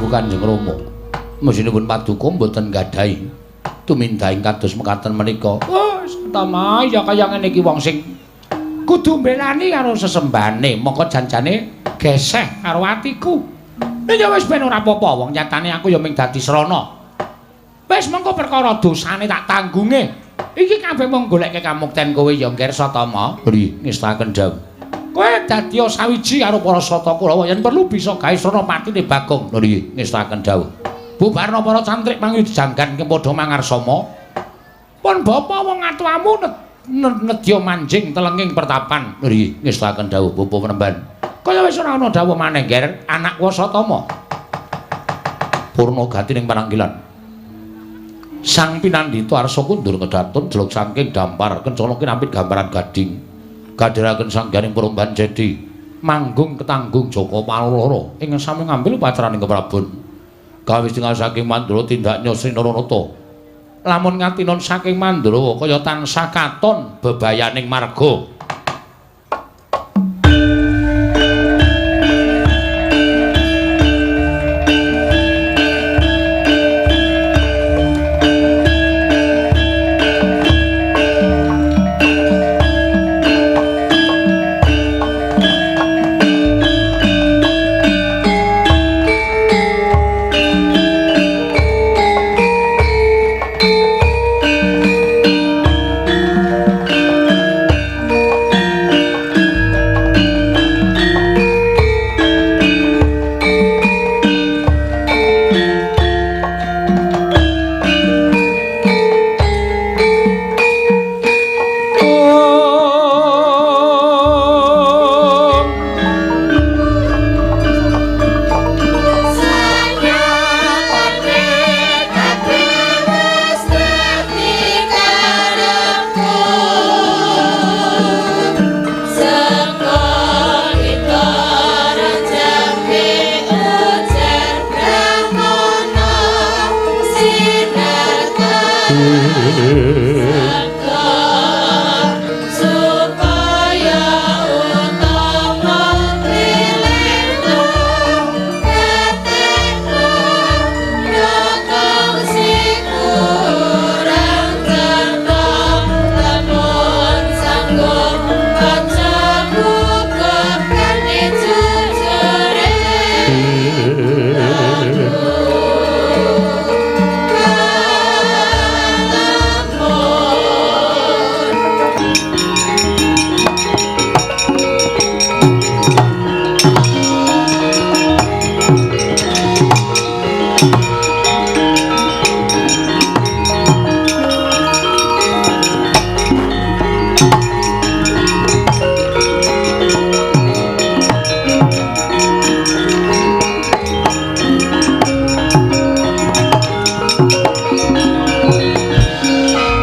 Kanjeng Rama, mesinipun paduka mboten gadhahi tumindahing kados mekaten menika. Oh, utama ya kaya ngene iki wong sing kudu mbelani karo sesembane, mongko janjane geseh karo atiku. Nek ya wis ben ora apa-apa, wong nyatane aku ya mung dadi srana. Wis mengko perkara dosane tak tanggunge. Iki kabeh mung goleke kamukten kowe ya Ngger Satama. Nggih, ngestaken dawuh. Kowe dadi sawiji karo para sata Kurawa yen perlu bisa gawe srana patine Bagong. Lho nggih, ngestaken dawuh. Bubarna para cantrik mangyu dijangganke padha mangarsama. Pun bapa wong atuamu nedya manjing telenging pertapan. Lho nggih, ngestaken dawuh Bapa Penemban. Kaya wis ora ana dawuh maneh Ngger, anak Wasatama. Purna gati ning pananggilan. Sang Pinandhita arsa kundur kedatun jeluk saking dampar kencana kinampit gambaran gading. Kadhiraken sanggaring Perumbahan Cedi manggung ketanggung Jaka Paloro ing sami ngambil pacaraning keprabon gawis tinggal saking Mandura tindak Nyosri Naranata lamun ngatinon saking Mandura kaya tansah katon bebayaning marga.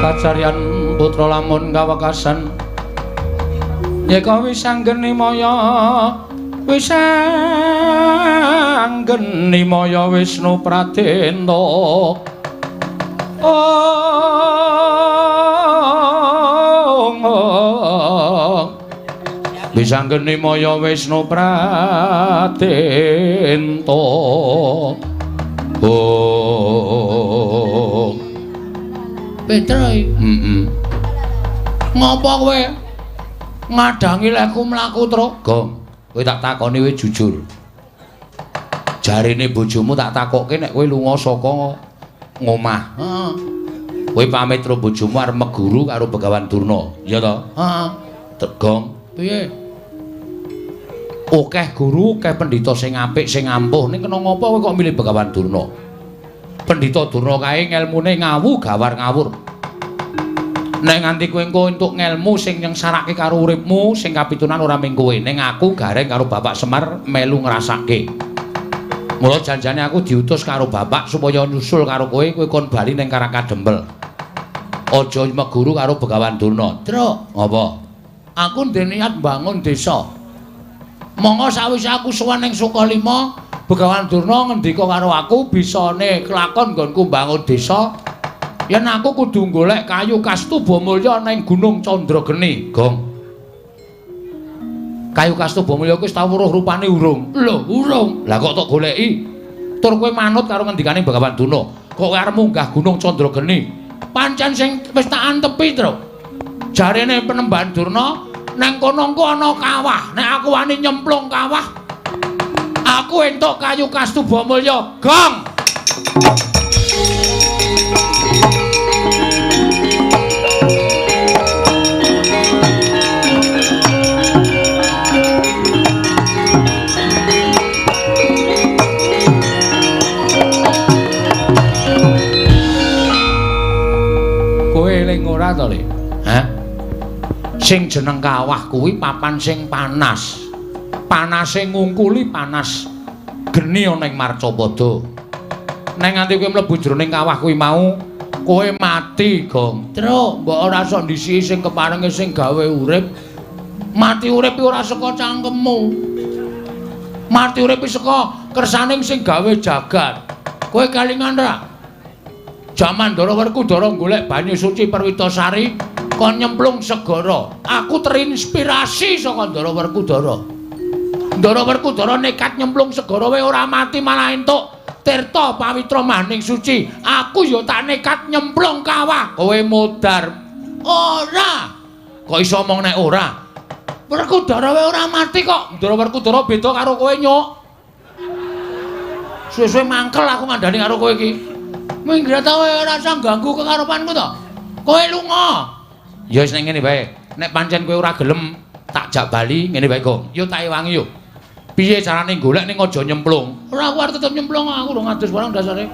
Kacarian putra lamun kawekasan yeka wis anggeni maya Wisnu Pradenta wis anggeni maya Wisnu Pradenta Petra ngapa kowe ngadangi lekku mlaku tru Gong kowe tak takoni kowe jujur jarine bojomu tak takokke nek kowe lunga saka ngomah heeh kowe pamit karo bojomu arep meguru karo Begawan Durna iya to heeh Gong piye akeh guru akeh pendhita sing apik sing ampuh ning kena ngapa kowe kok milih Begawan Durna Pendhita Durna kae ngelmune ngawu gawar ngawur. Nek nganti kowe engko entuk ngelmu sing nyengsarake karo uripmu, sing kapitunan ora mung kowe, ning aku gareng karo Bapak Semar melu ngrasake. Mula janjane aku diutus karo Bapak supaya nyusul karo kowe kon bali ning Karangkadempel. Aja meguru karo Begawan Durna. Truk, apa? Aku ndek niat bangun desa. Monggo sawise aku sowan ning Sukalima Begawan Durna ngendika karo aku bisane kelakon nggonku mbangun desa yen aku kudu golek kayu Kastubamulya ning Gunung Candrageni, Gong. Kayu Kastubamulya kuwi tau weruh rupane urung. Lho, urung. Lah kok tok goleki? Tur kowe manut karo ngendikane Begawan Durna. Kok kowe arep munggah Gunung Candrageni? Pancen sing wis tak antepi, Tru. Jarene Penemban Durna nang kono engko ana kawah. Nek aku wani nyemplung kawah aku entuk kayu Kastubamulya, Gong. Kowe eling ora to, Le? Hah? Sing jeneng kawah kuwi papan sing panas. Panase ngungkuli panas geni ana ing Marcapada. Nek nganti kowe mlebu jroning kawah kuwi mau, kowe mati, Gong. Truk, mbok ora sok ndisi sing keparenge sing gawe urip. Mati urip ora saka cangkemmu. Mati urip saka kersaning sing gawe jagat. Kowe kalingan ra? Jaman Ndara Werkudara golek banyu suci Perwitasari kon nyemplung segara. Aku terinspirasi saka Ndara Werkudara. Ndara Werkudara nekat nyemplung segara wae ora mati malah entuk tirta pawitra maning suci. Aku ya tak nekat nyemplung kawah. Kowe modar. Ora. Kok iso omong nek ora? Werkudara wae ora mati kok. Ndara Werkudara beda karo kowe, Nyuk. Suwe-suwe mangkel aku ngandani karo kowe iki. Minggir ta wae ora usah ganggu kekarepanku to. Kowe lunga. Ya wis ning ngene wae. Nek pancen kowe ora gelem tak jak bali ngene wae, Gong. Yo tak ewangi yo. Piye carane golek ning aja nyemplung? Ora aku arep tetep nyemplung, aku ora ngadus barang dasare.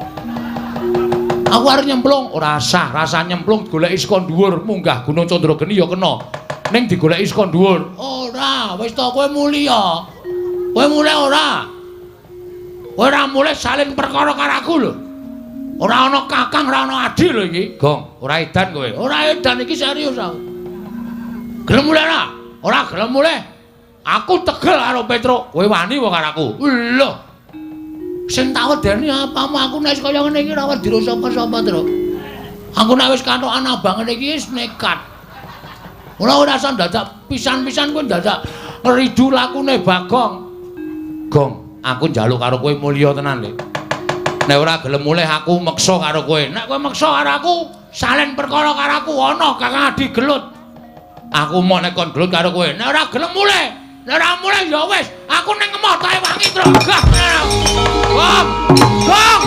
Aku arep nyemplung, ora sah, rasa nyemplung goleki saka dhuwur, munggah Gunung Candrageni ya kena. Ning digoleki saka dhuwur. Ora, wis to kowe mulya. Kowe mulih ora? Kowe ora mulih salin perkara karo aku lho. Ora ana kakang, ora ana adi lho iki. Gong, ora edan kowe. Ora edan iki serius aku. Gelem mulih ora? Ora gelem mulih. Aku tegel karo Petruk. Kowe wani wae karo aku. Lho. Sing tak wedeni apamu aku nek kaya ngene iki ora wedi sapa-sapa, Tru. Aku nek wis katokan abangan iki wis nekat. Ora usah dadak pisan-pisan kowe dadak ngridu lakune Bagong. Gong, aku njaluk karo kowe mulya tenan, Lek. Nek ora gelem mulih aku meksa karo kowe. Nek kowe meksa karo aku, salen perkara karo aku ana Kakang Adi gelut. Aku mau nek kon gelut karo kowe. Nek ora gelem mulih, nek ora mulih ya wis, aku ning ngemoh tae wangi tro. Gong! Gong!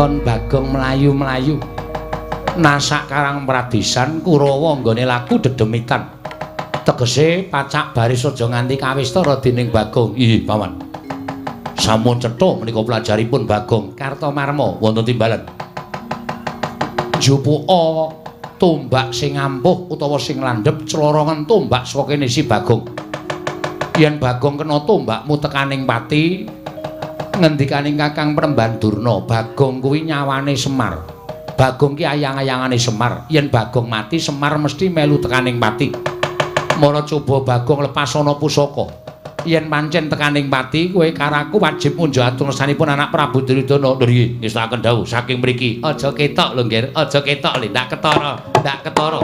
Bagong melayu-melayu nasak karang pradisan Kurawa nggone laku dedemitan tegese pacak baris aja nganti kawistara dening Bagong. Ih paman sampun cetha menika pelajaripun Bagong Kartomarma wonten timbalan jupuka tombak sing ampuh utawa sing landhep clorongan tombak saka kene si Bagong. Yen Bagong kena tombakmu tekaning pati ngendikaning Kakang Premban Durna, Bagong kuwi nyawane Semar. Bagong ki ayang-ayangane Semar. Yen Bagong mati, Semar mesti melu tekaning pati. Mara coba Bagong lepasana pusaka. Yen pancen tekaning pati, kowe karaku wajib munjuk atursanipun anak Prabu Duryudana. Lho nggih, ngestaken dawuh saking mriki. Aja ketok lho, Nggih. Aja ketok lho, ndak ketara. Ndak ketara.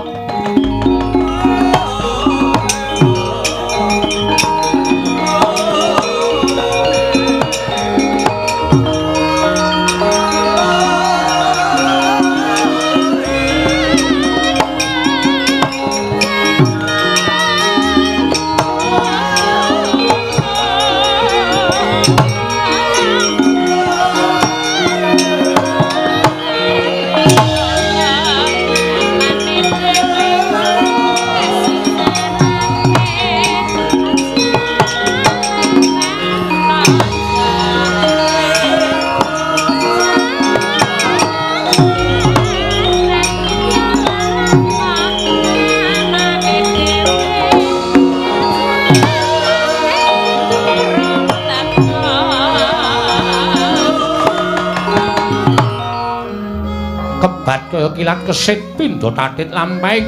Kaya kilat kesit pindha tatit lampahing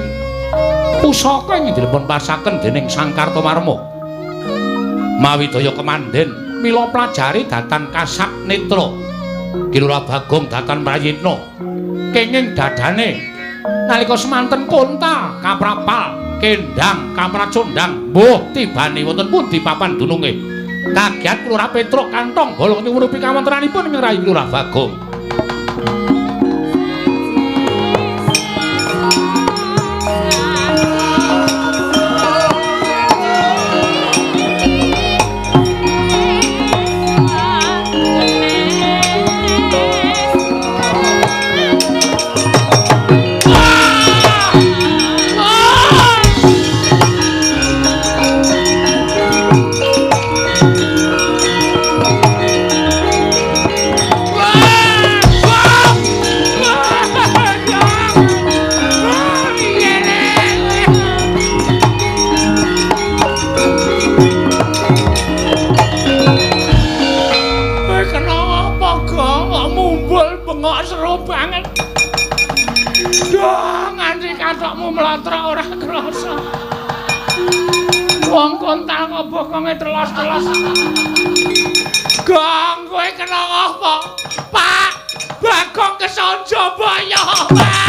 pusaka ing dipun pasaken dening Sang Kartomarma. Mawi daya kemandhen mila plajari datan kasak netra. Kilura Bagong datan Prayitna. Kenging dadane nalika semanten konta kaprapal kendang kapracondang mbuh tibane wonten pundi papan dununge. Kagiat Kilura Petruk kantong bolong nyuwurupi kawontenanipun ngerahi Kilura Bagong. Mlatra ora krasa. Wong kontal ngobokonge telos-telos. Gong kowe kena apa? Pak, Bagong kesonjo boyo, Pak.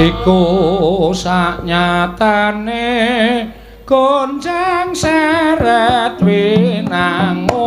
iku saknyatane goncang seret winangun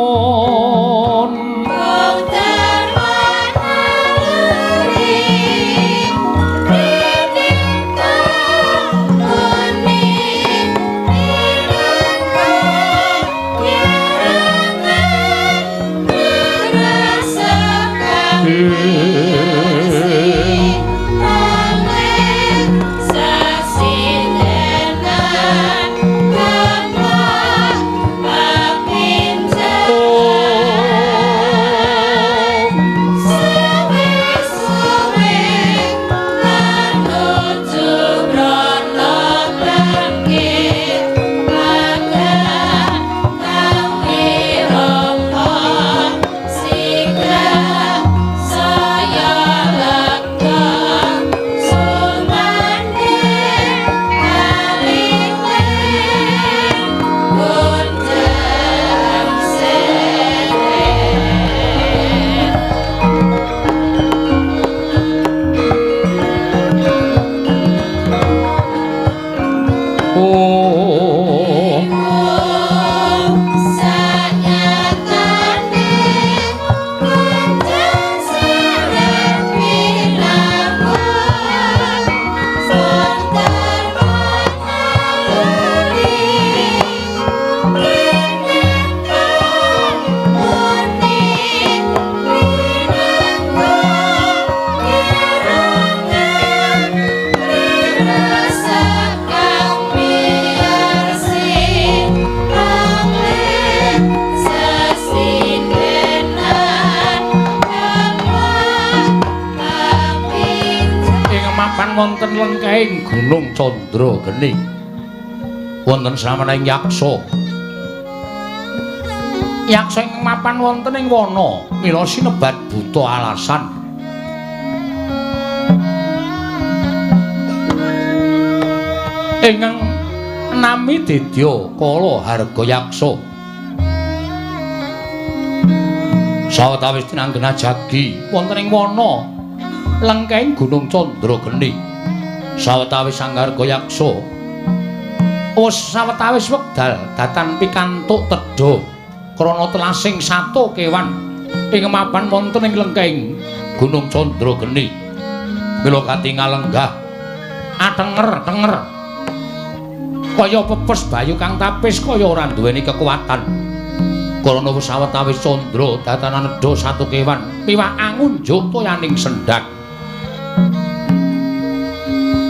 wonten lengkahing Gunung Candrageni wonten samaning yaksa ing mapan wonten ing wana mila sinebat buta alasan ingkang nami Dedya Kala Harga Yaksa sawetawis tinanggena jagi wonten ing wana lengkahing Gunung Candrageni sawetawis Sang Harga Yaksa sawetawis wekdal datan pikantuk tedha krana telasing sato kewan ing mapan wonten ing lengkahing Gunung Candrageni mila katingal lenggah atenger-tenger kaya pepes bayu kang tapis kaya ora duweni kekuatan krana sawetawis candra datanan nedha sato kewan piwak angunjuk toyaning sendhak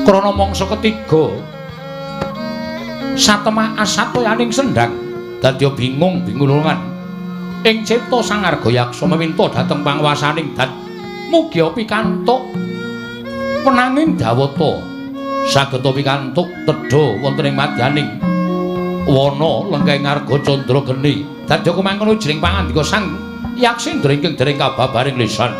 krana mangsa ketiga satemah asatoyaning sendhak dadi bingung-bingulungan ing cipta Sang Harga Yaksa meminta dhateng panguwasaning dat mugi pikantuk menanging dawata sageta pikantuk tedha wonten ing madyaning wana lengkahing Harga Candrageni dadi kumangkono jering pangandika Sang Yaksendra ingkang dereng kababaring lisan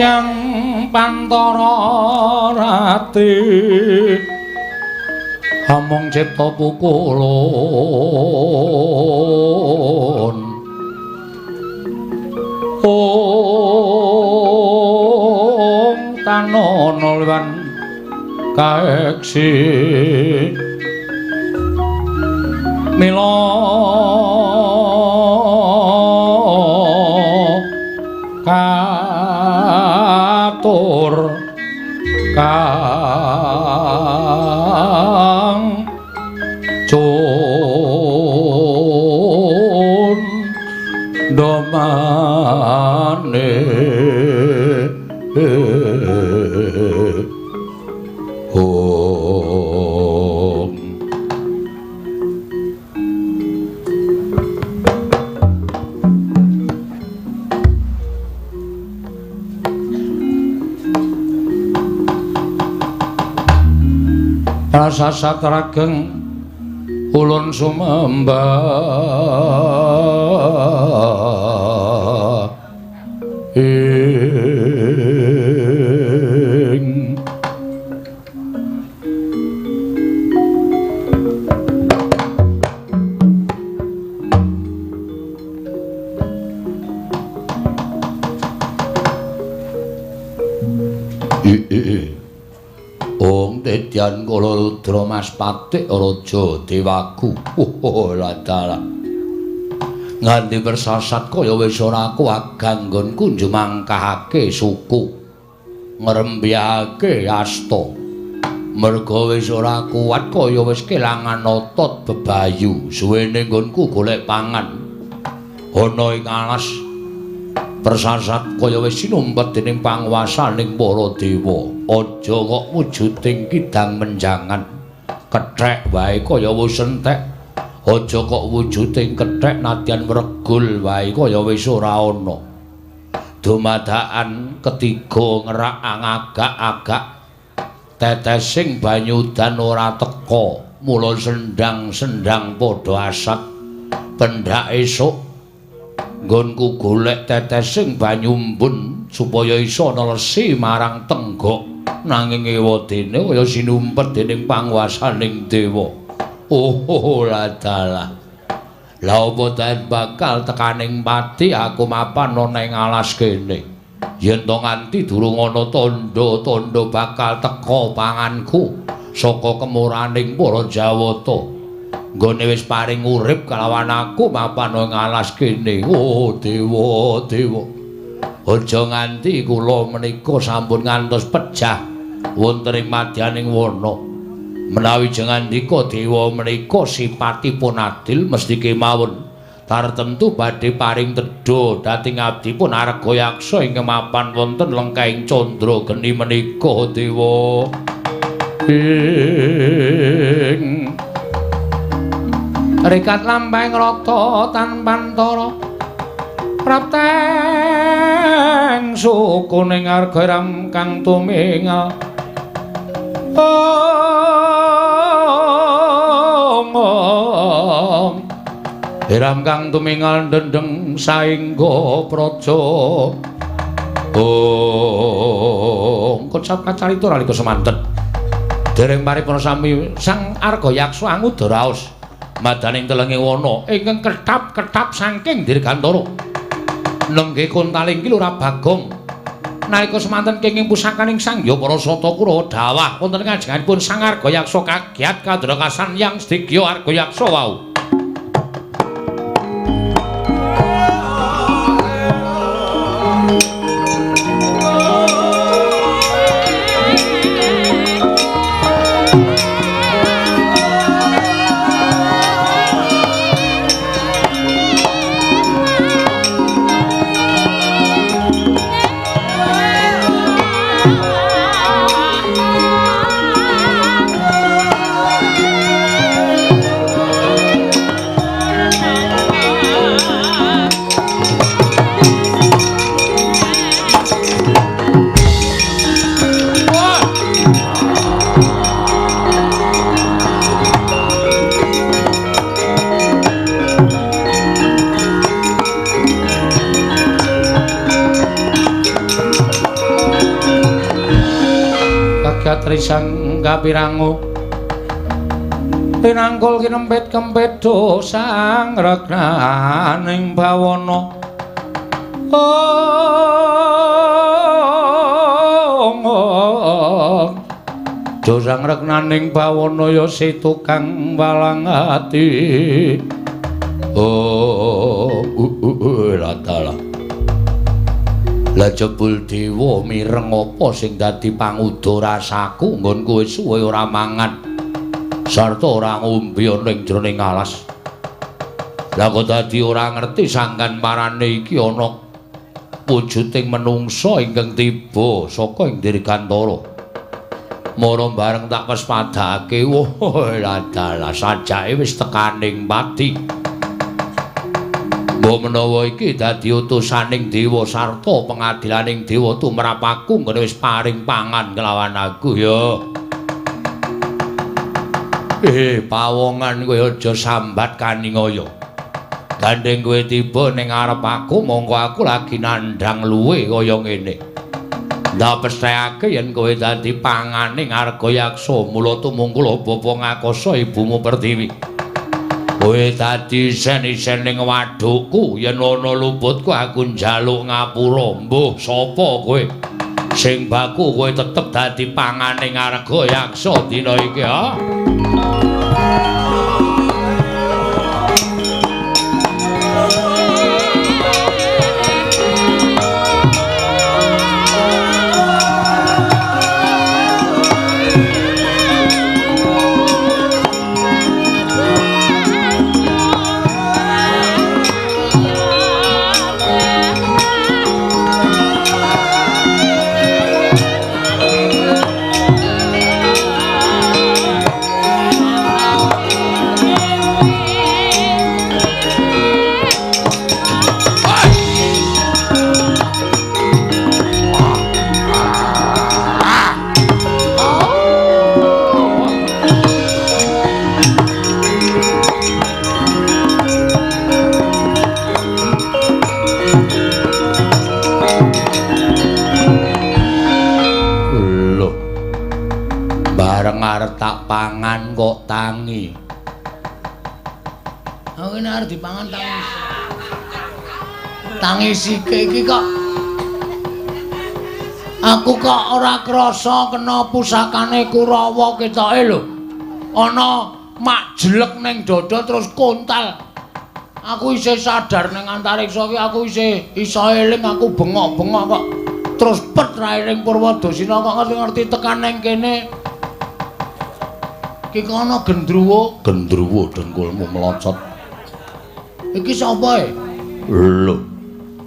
yang Pantara Rati among cipta pukulun Om Tanono Liwan kaeksi mila katur kang cun domane Om rasa satrageng ulun sumembah ing Om Dedyan Kala Rudra Mas Patik Raja Dewaku. Oh ladala. Nganti bersasat kaya wis ora kuat ganggonku njumangkahake suku. Ngrembiyake asta. Merga wis ora kuat kaya wis kelangan otot bebayu. Suwene nggonku golek pangan. Ana ing alas persasat kaya wis sinumpet dening panguwasaning para dewa. Aja kok wujuding kidang menjangan. Kethek wae kaya wis entek. Aja kok wujuding kethek nadyan wregul wae kaya wis ora ana. Dumadakan ketiga ngerak angagak-agak. Tetesing banyu dan ora teka. Mula sendang-sendang padha asat. Pendak esuk nggonku golek tetesing banyu embun supaya isa nelesi marang tenggok nanging ewadene kaya sinumpet dening panguwasaning dewa. Oh ladalah. Lah apa ten bakal tekaning pati aku mapan ana ing alas kene. Yen to nganti durung ana tandha-tandha bakal teka panganku saka kemuraning para Jawata. Nggone wis paring urip kalawan aku mapan ing alas kene. Oh dewa, dewa. Aja nganti kula menika sampun ngantos pejah wonten ing madyaning wana. Menawi jengandika dewa menika sipatipun adil mesti kemawon tartemtu badhe paring tedha dhateng abdipun Arga Yaksa ing mapan wonten lengkaing Candra Geni menika dewa. Rikat lampahing rata tanpantara prapteng sukuning Arga Iram kang tumingal Iram kang tumingal ndendeng saengga praja kocap kacarita nalika semanten dereng paripurna sami Sang Arga Yaksa angudha raos madaning telenge wana ingkang ketap-ketap saking dirgantara nenggih kuntaling ki Lurah Bagong nalika semanten kenging pusakaning Sang Hyang Parasata Kurawa dawah wonten kajenganipun Sang Arga Yaksa kagiat kadrakasan yang sedhikya Arga Yaksa wau. patrisang kapirangu pinangkul kinempit-kempit dosang regnaning bawana dosang regnaning bawana ya si tukang walang ati latala la jebul dewa mireng apa sing dadi pangudha rasaku nggon kowe suwe ora mangan sarta ora ngombe ning jroning alas la kok dadi ora ngerti sangkan marane iki ana wujuding menungsa ingkang tiba saka ing dirgantara mara bareng tak pespadake latala sajake wis tekaning pati mbok menawa iki dadi utusaning dewa sarta pengadilaning dewa tumrap aku ngene wis paring pangan kelawan aku ya. Pawongan kowe aja sambat kaningaya. Gandeng kowe tiba ning arep aku mongko aku lagi nandhang luwe kaya ngene. Ndak pesthekake yen kowe dadi panganing Arga Yaksa mula tumungkul bapa ngakasa ibumu Pertiwi. Kowe dadi isen-isen ning wadukku yen ana luputku aku njaluk ngapura. Mbuh sapa kowe? Sing baku kowe tetep dadi panganing Arga Yaksa dina iki ha. Tak pangan kok tangi. Aku ini harus dipangan tangi. Tangi sike iki kok. Aku kok ora krasa kena pusakane Kurawa ketoke lho. Ana mak jelek ning dada terus kontal. Aku isih sadar ning antariksa iki aku isih iso eling aku bengok-bengok kok. Terus pet ra eling Purwadasina kok ngerti-ngerti tekan ning kene. Iki ana gendruwo dengkulmu melocot. Iki sapa e? Lho,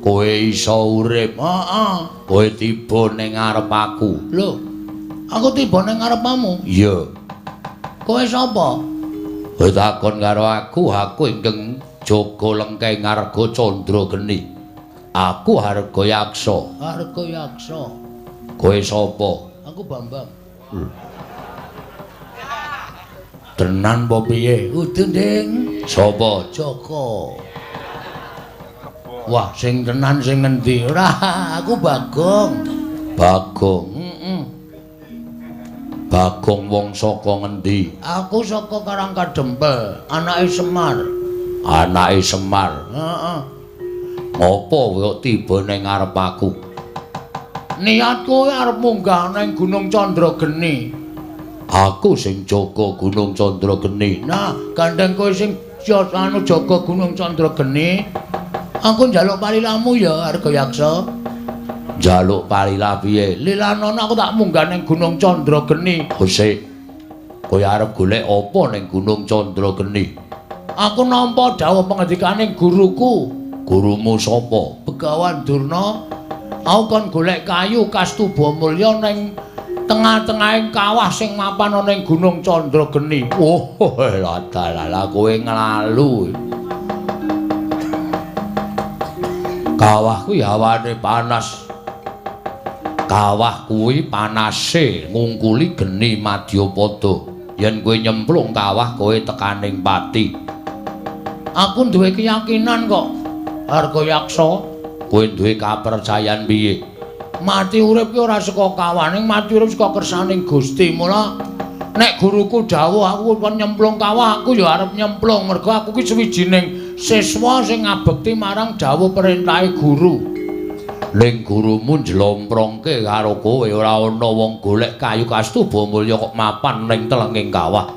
kowe iso urip. Heeh. Kowe tiba ning ngarep aku. Lho, aku tiba ning ngarepmu? Iya. Kowe sapa? Kowe takon karo aku ingkang jaga lengkeng Arga Candrageni. Aku Arga Yaksa. Arga Yaksa. Kowe sapa? Aku Bambang. Tenan apa piye? Kudu, Ding. Sapa? Joko. Wah, sing tenan sing ngendi? Ora, aku Bagong. Bagong. Bagong wong saka ngendi? Aku saka Karangkadempel, anake Semar. Anake Semar. Heeh. Ngopo kok tiba ning ngarep aku? Niatku arep munggah ning Gunung Candrageni. Aku sing jaga Gunung Candrageni. Nah, gandeng kowe sing jaga Gunung Candrageni. Aku njaluk palilamu ya, Arga Yaksa. Njaluk palilah piye? Lilanana aku tak munggah ning Gunung Candrageni. Sik. Kowe arep golek apa ning Gunung Candrageni? Aku nampa dawuh pangandikaning guruku. Gurumu sapa? Begawan Durna. Aku kon golek kayu Kastuba Mulya ning tengah-tengahing kawah sing mapan ana ing Gunung Candrageni. Oh, ladala kowe nglalu. Kawah kuwi awane panas. Kawah kuwi panase ngungkuli geni Madyapada. Yen kowe nyemplung kawah kowe tekaning pati. Aku duwe keyakinan kok, Arga Yaksa. Kowe duwe kapercayan piye? Mati urip ki ora saka kawaning, mati urip saka kersaning Gusti. Mula nek guruku dawuh aku kon nyemplung kawah, aku ya arep nyemplung mergo aku ki suwijining siswa sing ngabekti marang dawuh perintahe guru. Ning gurumu njlomprongke karo kowe ora ana wong golek kayu kastuba mulya kok mapan ning telenging kawah.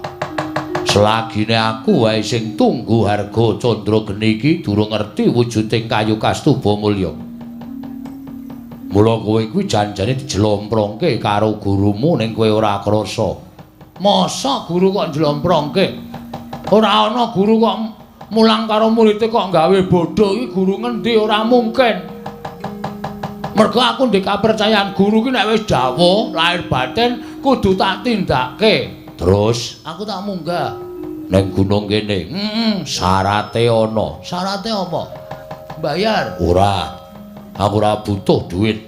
Selagine aku wae sing tunggu harga Candrageni iki durung ngerti wujuding kayu kastuba mulya. Mula kowe kuwi janjane dijlomprongke karo gurumu ning kowe ora krasa. Masa guru kok njlomprongke? Ora ana guru kok mulang karo murid kok gawe bodho iki guru ngendi ora mungkin. Mergo aku ndek kapercayaan guru ki nek wis dawuh lahir batin kudu tak tindake. Terus aku tak munggah ning gunung kene. Syarate ana. Syarate apa? Bayar. Ora. Aku ora butuh duit.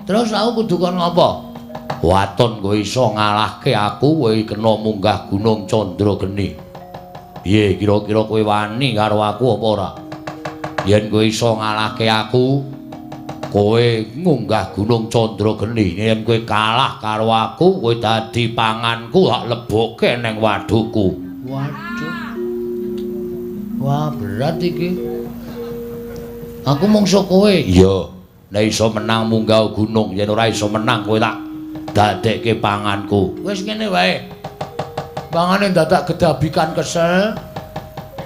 Terus aku kudu kon ngapa? Waton kowe iso ngalahke aku, kowe kena munggah Gunung Candrageni. Piye kira-kira kowe wani karo aku apa ora? Yen kowe iso ngalahke aku, kowe munggah Gunung Candrageni. Yen kowe kalah karo aku, kowe dadi panganku tak lebokke ning wadhuku. Waduh. Wah, berat iki. Aku mungsuh kowe. Iya. Nek iso menang munggah gunung, yen ora iso menang kowe tak dadekke panganku. Wis ngene wae. Pangane dadak gedabikan kesel.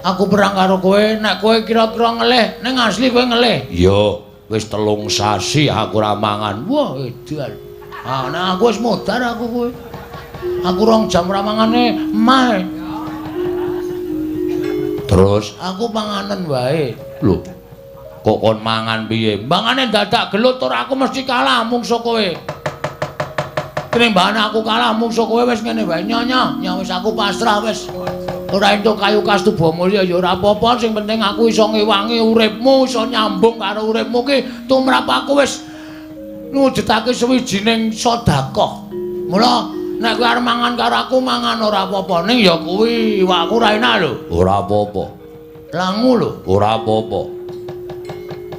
Aku perang karo kowe, nek kowe kira-kira ngelih, ning asli kowe ngelih. Iya, wis 3 sasi aku ora mangan. Wah, edan. Ah, nek aku wis modar aku kowe. Aku 2 jam ora mangane mae. Terus aku panganen wae. Lho, kok kon mangan piye? Mangane dadak gelut tur aku mesti kalah mungsuh kowe. Tinimbang aku kalah mungsuh kowe wis ngene wae nyonya, wis aku pasrah wis. Ora entuk kayu kastuba mulya ya ora apa-apa, sing penting aku iso ngewangi uripmu, iso nyambung karo uripmu ki tumrap aku wis ngujudake suwijining sedekah. Mula nek kowe arep mangan karo aku mangan ora apa-apa, ning ya kuwi iwakku ora enak lho. Ora apa-apa. Langu lho, ora apa-apa.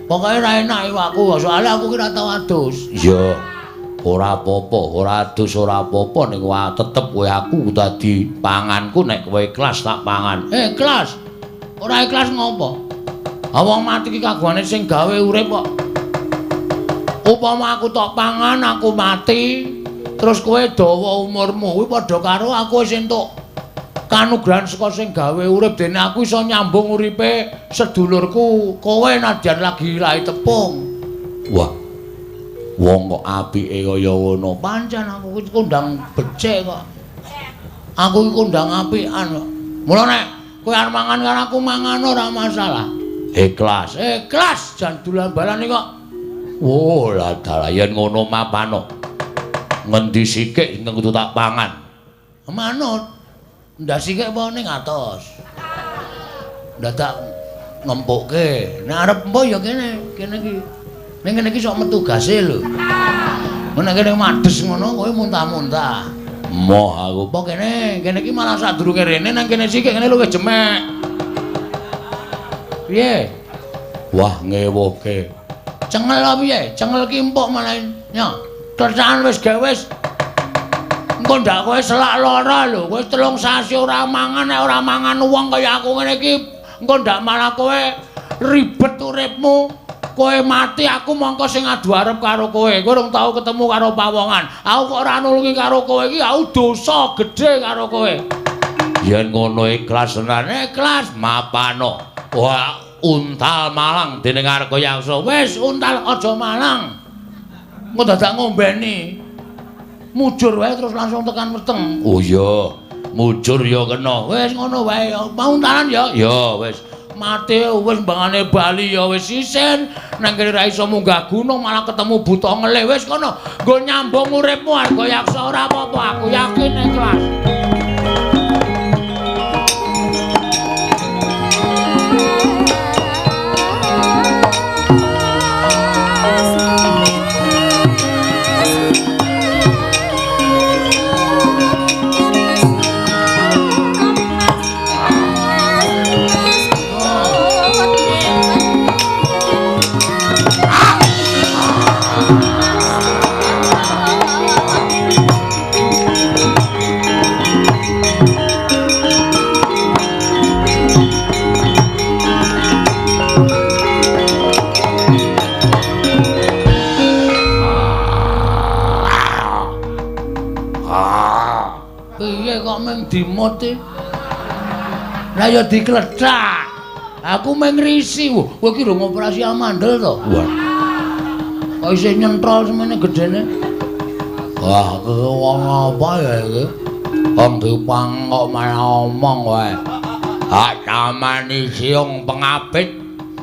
Pokoke ora enak iwakku, soalnya aku ki ora tau adus. Iya. Ora apa-apa, ora adus ora apa-apa ning tetep kowe aku dadi panganku nek kowe ikhlas tak pangan. Ikhlas. Ora ikhlas ngopo? Wong mati ki kagungane sing gawe urip kok. Upama aku tok pangan, aku mati, terus kowe dawa umurmu kuwi padha karo aku wis entuk kanugrahan saka sing gawe urip dene aku iso nyambung uripe sedulurku kowe nadyan lagi lahi tepung. Wah. Wong kok apike kaya ngono. Pancen aku iki kondang becik kok. Aku iki kondang apikan kok. Mula nek kowe arep mangan karo aku mangan ora masalah. Ikhlas, ikhlas jan dolan balane kok. Oh, lah dalah yen ngono mapano. Ngendi sikik sing kudu tak pangan? Manut. Ndak sikik apa ning atos. Dadak ngempukke. Nek arep empo ya kene iki. Ning kene iki sok metu gase lho. Nek kene mades ngono kowe muntah-muntah. Moh aku apa kene iki malah sadurunge rene nang kene sikik kene luwih jemek. Piye? Wah ngewuhke. Cengel apa piye? Cengel ki empuk malah nya. Kerjaan wis gawe wis. Engko ndak kowe selak lara lho. Kowe 3 sasi ora mangan nek ora mangan wong kaya aku ngene iki engko ndak malah kowe ribet uripmu. Kowe mati aku mongko sing adu arep karo kowe. Kowe urung tau ketemu karo pawongan. Aku kok ora nulungi karo kowe iki aku dosa gedhe karo kowe. Yen ngono ikhlas tenan, ikhlas mapano. Wah, untal malang dening Arga Yaksa. Wis untal aja malang. Engko dadak ngombeni. Mujur wae terus langsung tekan weteng. Oh iya, mujur ya kena. Wis ngono wae. Pauntalan ya. Ya wis. Mati wis mbangane bali ya wis isin. Nang kene ra iso munggah gunung malah ketemu buta ngelih. Wis kono. Nggo nyambung uripmu Arga Yaksa ora apa-apa. Aku yakin ikhlas. dimut e. Lah ya dikledak. Aku meng risi. Kowe iki rung operasi amandel to? Wah. Kok isih nyentrol semene gedene. Wah, wong apa ya iki? Wong dipang kok malah omong wae. Hak tamani siung pengapit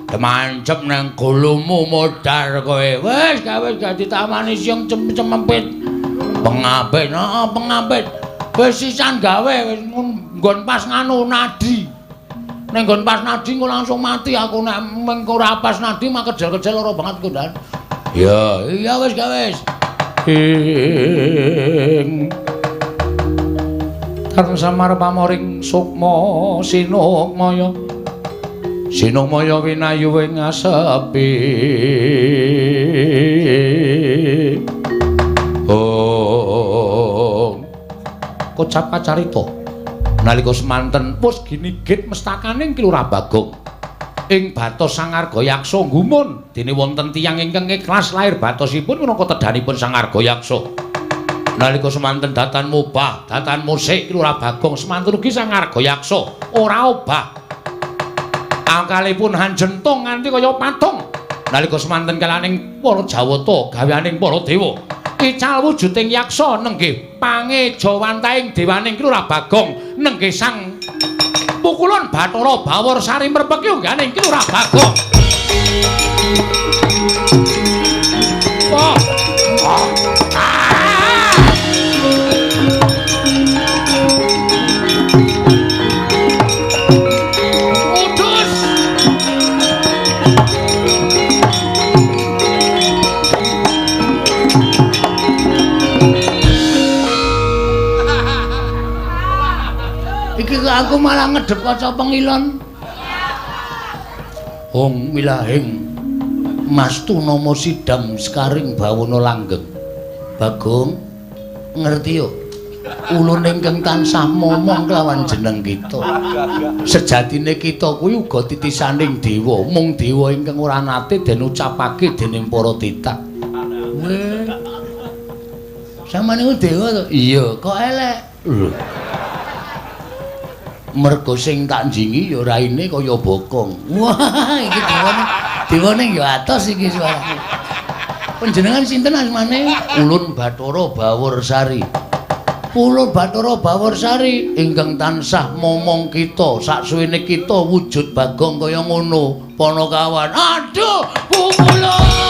demancep nang gulumu modar kowe. Wis gak ditamani siung cempit. Pengapit, pengapit. Wis sisan gawe wis nggon pas nganu nadi. Nek nggon pas nadi engko langsung mati aku nek mengko ora pas nadi mah kejel-kejel lara banget ku Ndan. Ya, iya wis gak wis. Tan samar pamoring sukma sinukmaya. Sinukmaya winayu ing asepi. Oh. Kocap kacarita. Nalika semanten pus ginigit mestakaning Kilurah Bagong ing Batos Sangarga Yaksa gumun dene wonten tiyang ingkang ikhlas lair batosipun minangka tedhanipun Sangarga Yaksa. Nalika semanten datan mubah, datan musik Kilurah Bagong semanten ugi Sangarga Yaksa ora obah. Angkalipun hanjentung nganti kaya patung. Nalika semanten kalaning para Jawata gaweaning para dewa. Ical wujuding yaksa nenggih pangejawantaing dewaning Kilurah Bagong nenggih sang pukulun Bathara Bawor Sari mrepek yungganing Kilurah Bagong. Wah. Aku malah ngedep kaca pengilon. Hong milahing Mastu nama sidam sekaring bawana langgeng. Bagong ngerti yo. Ulun ingkang tansah momong kelawan jeneng kita. Sejatine kita kuwi uga titisaning dewa, mung dewa ingkang ora nate den ucapake dening para titah. Weh. Samane ku dewa to? Iya, kok elek. Lho. Mergo sing tak njingi ya raine kaya bokong. Wah, iki dewane ya atos iki suarane. Panjenengan sinten asmane? Ulun Bathara Bawor Sari. Ulun Bathara Bawor Sari ingkang tansah momong kita saksuwene kita wujud Bagong kaya ngono. Panakawan. Aduh, pukulun.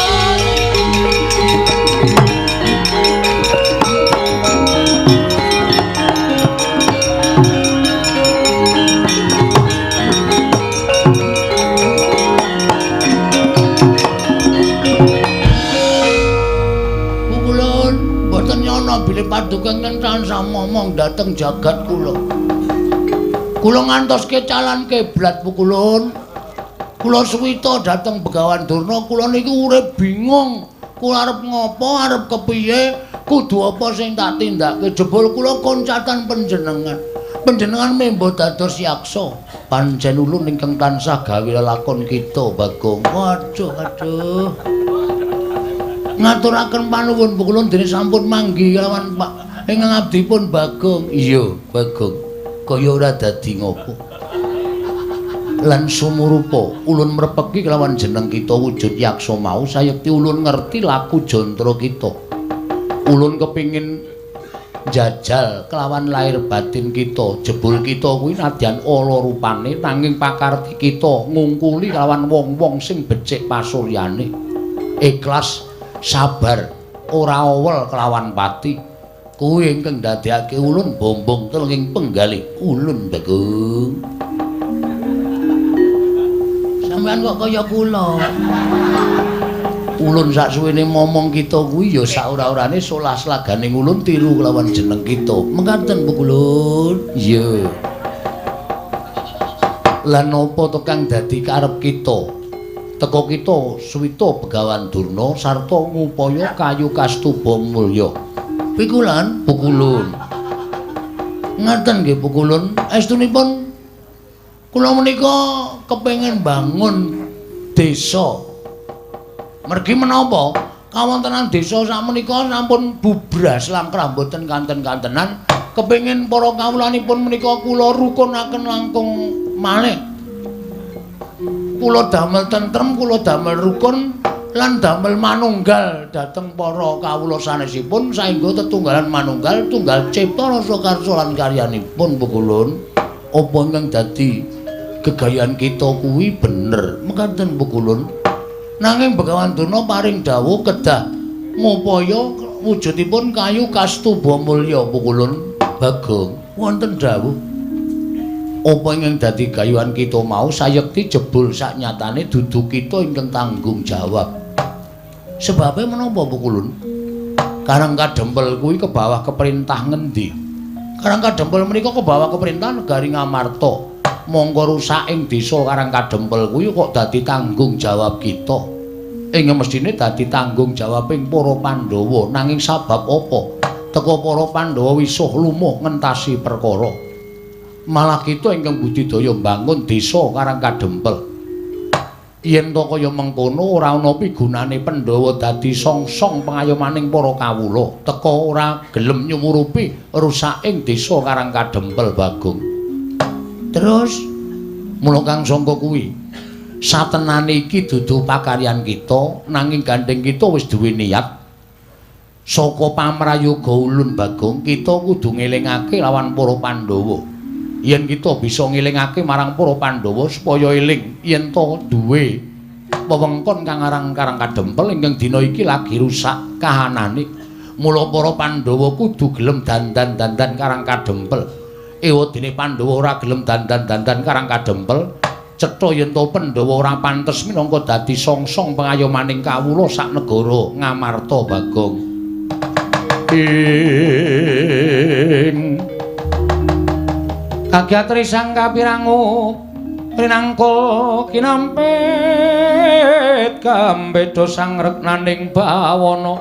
Bilih paduka ingkang tansah momong dhateng jagat kula. Kula ngantoske calan kiblat pukulun. Kula suwita dhateng Begawan Durna, kula niku urip bingung. Kula arep ngopo, arep kepiye, kudu apa sing tak tindakake. Jebul kula koncatan panjenengan. Panjenengan membo dados yaksa. Pancen ulun ingkang tansah gawe lelakon kita, Bagong. Waduh, aduh. Ngaturaken panuwun pukulun dene sampun manggi kelawan Pak ingkang abdipun Bagong. Iya, Bagong. Kaya ora dadi ngopo. Lan sumurupa ulun mrepeki kelawan jeneng kita wujud yaksa mau sayekti ulun ngerti laku jantra kita. Ulun kepingin jajal kelawan lahir batin kita. Jebul kita kuwi nadyan ala rupane nanging pakarti kita ngungkuli kelawan wong-wong sing becik pasuryane. Ikhlas sabar ora awel kelawan pati kuwi ingkang ndadekake ulun bombong telenging penggalih ulun Bagong. Sampeyan kok kaya kula. Ulun saksuwene momong kita kuwi ya saora-orane solas laganing ulun tiru kelawan jeneng kita. Mengkaten pukulun. Iya. Lan apa to kang dadi karep kita? Teka kita suwita Begawan Durna sarta ngupaya kayu kastuba mulya. Pikulan pukulun. Ngaten nggih pukulun, estunipun kula menika kepengin bangun desa. Mergi menapa? kawontenan desa sakmenika sampun bubras langkrah mboten kanten-kantenan. Kepengin para kawulanipun menika kula rukunaken langkung malih. Kula damel tentrem, kula damel rukun lan damel manunggal dhateng para kawula sanesipun saengga tetunggalan manunggal tunggal cipta rasa karsa lan karyanipun pukulun. Apa ingkang dadi gegayaan kita kuwi bener mekaten pukulun. Nanging Begawan Durna paring dawuh kedah ngupaya wujudipun kayu kastuba mulya pukulun. Bagong wonten dawuh apa ingkang dadi gayuhan kita mau sayekti jebul saknyatane dudu kita ingkang tanggung jawab. Sebabe menapa pukulun? Karang Kadempel kuwi kebawah keperintah ngendi? Karang Kadempel menika kebawah keperintah negari Ngamarta. Monggo rusaking desa Karang Kadempel kuwi kok dadi tanggung jawab kita. Ing mestine dadi tanggung jawabing para Pandhawa, nanging sabab apa? Teka para Pandhawa wisuh lumuh ngentasi perkara. Malah kita ingkang budidaya mbangun desa Karang Kadempel. Yen to kaya mengkono ora ana pigunane Pandhawa dadi songsong pengayomaning para kawula. Teka ora gelem nyumurupi rusaking desa Karang Kadempel Bagong. Terus mula kang sangka kuwi satenane iki dudu pakaryan kita nanging gandeng kita wis duwe niat. Saka pamrayoga ulun Bagong kita kudu ngelingake lawan para Pandhawa. Yen kita bisa ngelingake marang para Pandhawa supaya eling yen to duwe wewengkon kang aran Karang Kadempel ingkang dina iki lagi rusak kahanane. Mula para Pandhawa kudu gelem dandan-dandan Karang Kadempel. Ewadene Pandhawa ora gelem dandan-dandan Karang Kadempel, cetha yen to Pandhawa ora pantes minangka dadi songsong pengayomaning kawula sak negara Ngamarta Bagong. Kagyatri sang kapirangu rinangka kinampit kambeda sang reknaning bawana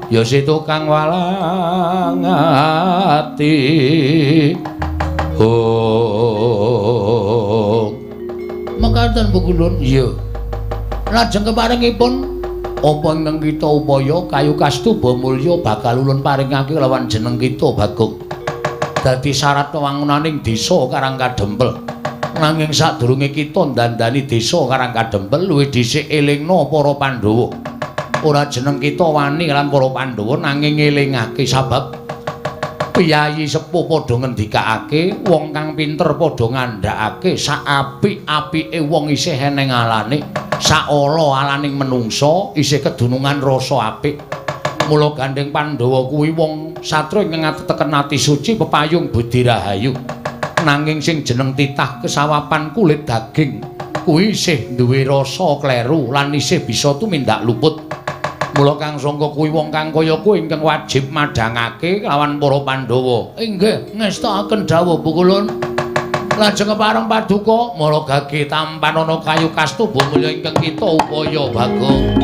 ya si tukang walang ati mekaten pukulun. Iya. Lajeng keparingipun apa ingkang kita upaya kayu kastuba mulya bakal ulun paringake lawan jeneng kita Bagong. Dadi syarat wangunaning desa Karang Kadempel. Nanging sadurunge kita ndandani desa Karang Kadempel luwih dhisik elingna para Pandhawa. Ora jeneng kita wani lan para Pandhawa nanging ngelingake sabab piyayi sepuh padha ngendikake, wong kang pinter padha ngandhakake sak apik-apike wong isih eneng alane, sak ala-alaning menungsa isih kedunungan rasa apik. Mula gandeng Pandhawa kuwi wong satra ingkang ngateken ati suci pepayung budi rahayu. Nanging sing jeneng titah kesawapan kulit daging kuwi isih duwe rasa kleru lan isih bisa tumindak luput. Mula kang sangka kuwi wong kang kaya kuwi ingkang wajib madhangake lawan para Pandhawa. Inggih, ngestakaken dawuh pukulun. Lajeng kepareng paduka, mara gage tampan ana kayu kastuba mulya ingkang kita upaya Bagong.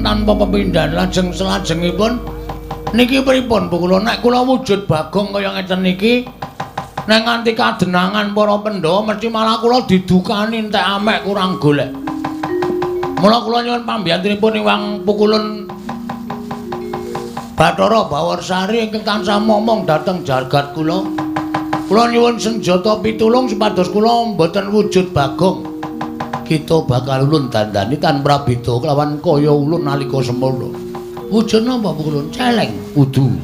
Tanpa pepindhan lajeng selajengipun niki pripun Bu kula nek kula wujud Bagong kaya ngeten niki nek nganti kadenangan para Pandhawa mesti malah kula didukani entek amek kurang golek. Mula kula nyuwun pambiyantunipun Iwang Pukulun Bathara Bawarsari ingkang tansah momong dhateng jagat kula. Kula nyuwun senjata pitulung supados kula mboten wujud Bagong. Kita bakal ulun dandani tanpa beda kelawan kaya ulun nalika semana. Wujud napa Pukulun? Celeng kudu.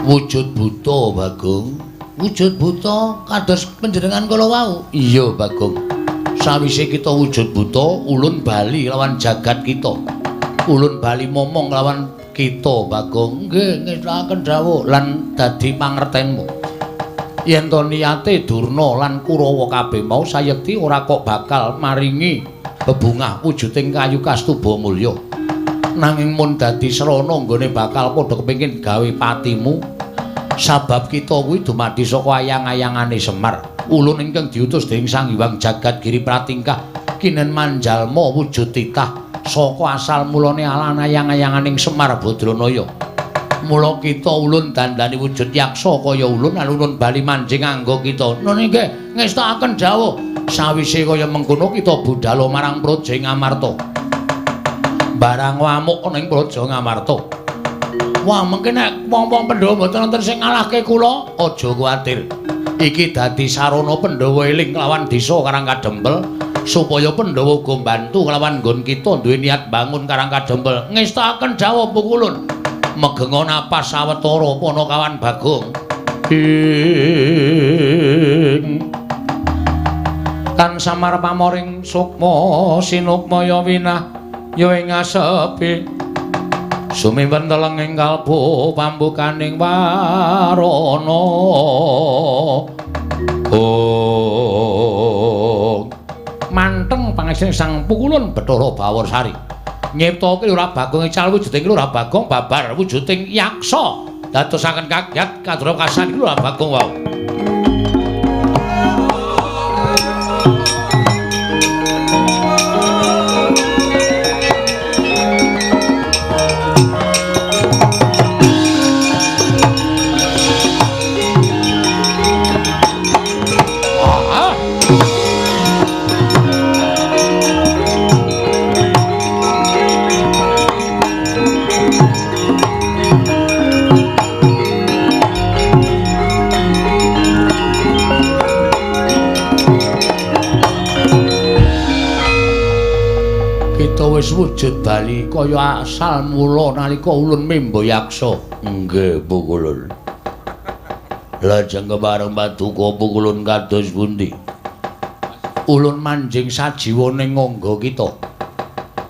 Wujud buta Bagong. Wujud buta kados panjenengan kala wau. Iya Bagong. Sawise kita wujud buta, ulun bali lawan jagat kita. Ulun bali momong lawan kita Bagong. Nggih, ngestaken dawuh lan dadi pangertenmu. Yen to niyate Durna lan Kurawa kabeh mau sayekti ora kok bakal maringi bebungah wujuding kayu kastuba mulya. Nanging mun dadi srana nggone bakal padha kepengin gawe patimu. Sabab kita kuwi dumadi saka ayang-ayangane Semar. Ulun ingkang diutus dening Sang Hyang Jagat Giri Pratingkah kinen manjalma wujud titah saka asal mulane alan ayang-ayanganing Semar Badranaya. Mula kita ulun dandani wujud yaksa kaya ulun lan ulun bali manjing anggo kita. Nun nggih ngestakaken dawuh sawise kaya mengkono kita budhal marang Praja Ngamarta. Barang wamuk ning Praja Ngamarta. Wah, mengke nek wong-wong Pandhawa mboten wonten sing ngalahke kula, aja kuwatir. Iki dadi sarana Pandhawa eling lawan desa Karangkadempel supaya Pandhawa uga mbantu kelawan nggon kita duwe niat bangun Karangkadempel. Ngestakaken dawuh Pukulun. Megenga napas sawetara Panakawan Bagong. Tan samar pamoring sukma sinukmaya winah ya ing asepi. Sumimpun teleng ing kalbu pambukaning warana. Oh. Manteng pangesing Sang Pukulun Bathara Bawarsari. Nyiptake ora Bagong ical wujuding ora Bagong babar wujuding yaksa. Dadosaken kagyat kadra kasan iki ora Bagong wau. Wis wujud bali kaya asal mula nalika ulun mimba yaksa. Nggih, Pukulun. Lajeng kepareng paduka Pukulun kados pundi? Ulun manjing sajiwaning ngangga kita.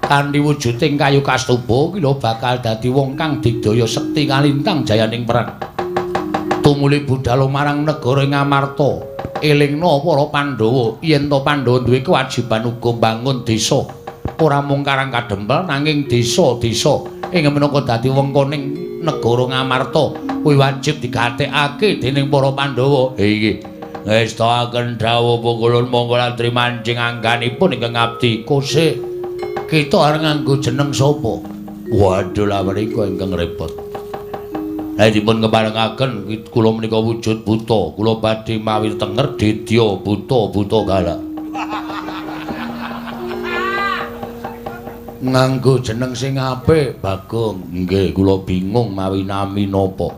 Kanthi wujuding kayu kastuba kila bakal dadi wong kang digdaya sekti kalintang jayaning perang. Tumuli budhal marang negara Ngamarta. Elingna para Pandhawa yen to Pandhawa duwe kewajiban uga mbangun desa. Ora mung Karangkadempel nanging desa-desa ing menapa dadi wengkoning negara Ngamarta kuwi wajib digatekake dening para Pandhawa. Iki ngestakaken dawuh Pukulun monggo latri manjing angganipun ingkang abdi. Kosik kita arep nganggo jeneng sapa? Waduh la menika ingkang repot. Nek dipun keparengaken kula menika wujud buta, kula badhe mawi tenger dedya buta galak. Nganggo jeneng sing apik Bagong. Nggih kula bingung mawi nami napa.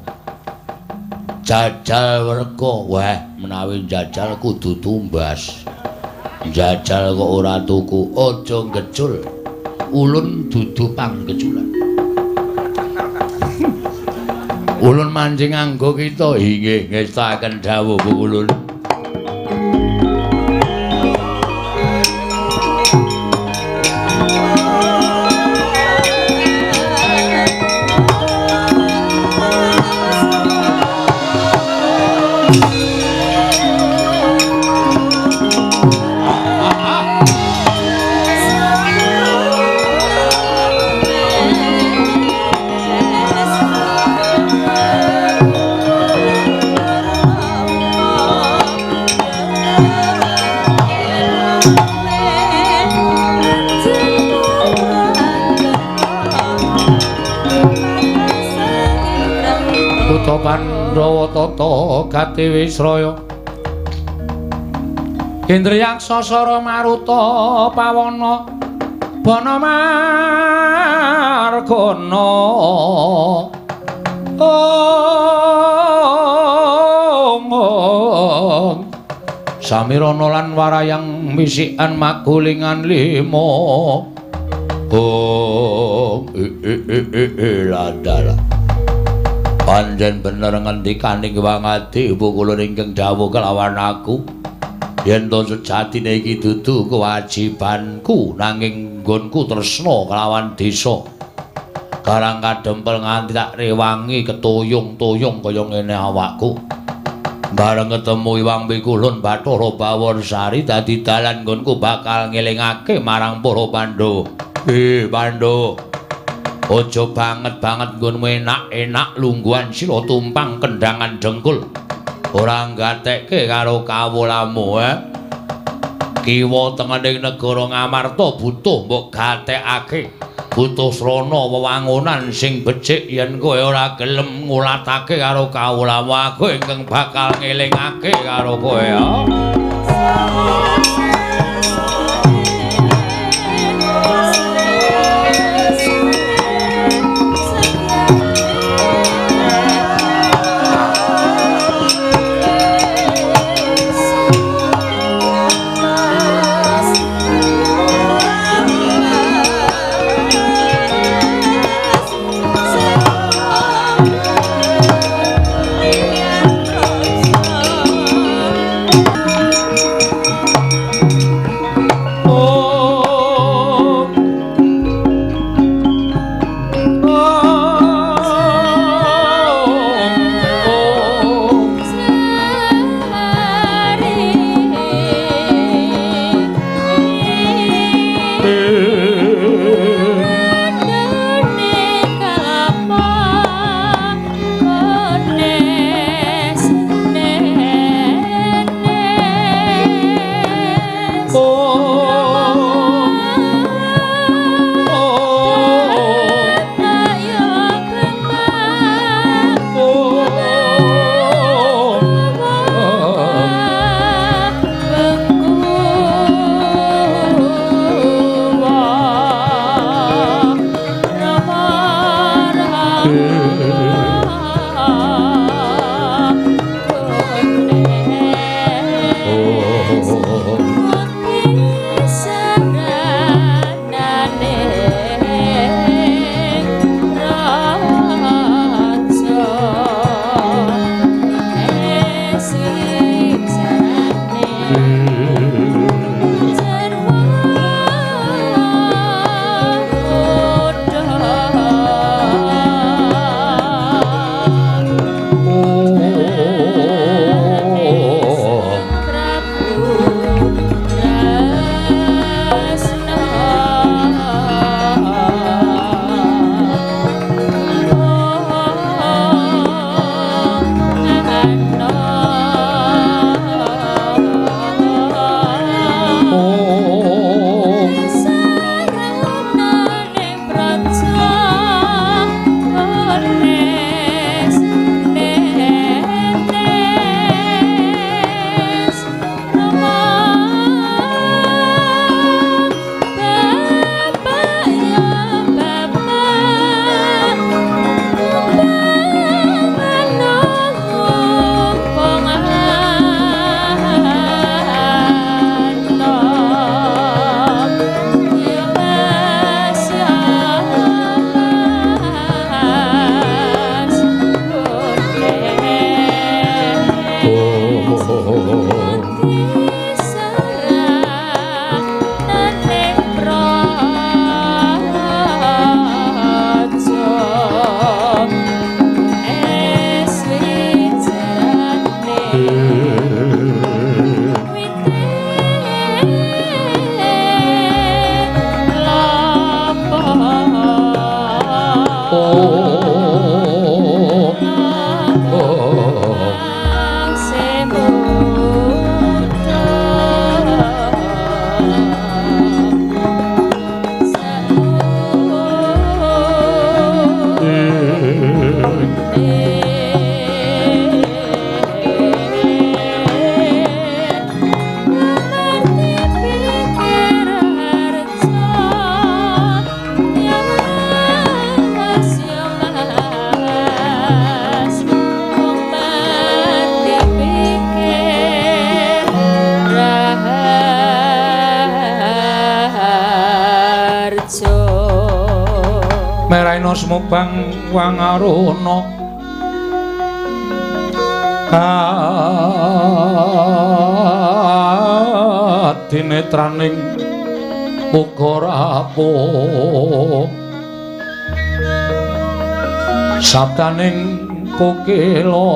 Jajal Werka. Wah, menawi jajal kudu tumbas. Jajal kok ora tuku, aja ngecul. Ulun dudu panggeculan. Ulun manjing anggo kita. Inggih ngestakaken dawuh Pukulun. Pandhawa tata Gati Wisraya Indriyaksa Sara Maruta Pawana Bana Margana Samirana lan warayang misikan magulingan lima ladala panjen bener ngendikaning wangadi ibu kula ingkang dawuh kelawan aku yen to sejatine iki dudu kewajibanku nanging nggonku tresna kelawan desa karang kadempel nganti tak rewangi ketoyong-toyong kaya ngene awakku bareng ketemu Iwang Pikulun Bathara Bawarsari dadi dalan nggonku bakal ngelingake marang para Pandhawa Pandhawa aja banget-banget nggonmu enak-enak lungguhan sila tumpang kendangan dengkul ora nggatekke karo kawulamu kiwa tengening negara Ngamarta butuh mbok gatekake butuh srana wewangunan sing becik yen kowe ora gelem ngulatake karo kawulamu aku ingkang bakal ngelingake karo kowe ana semubang wangaruna dinetraning uga rapuh sabdaning kokila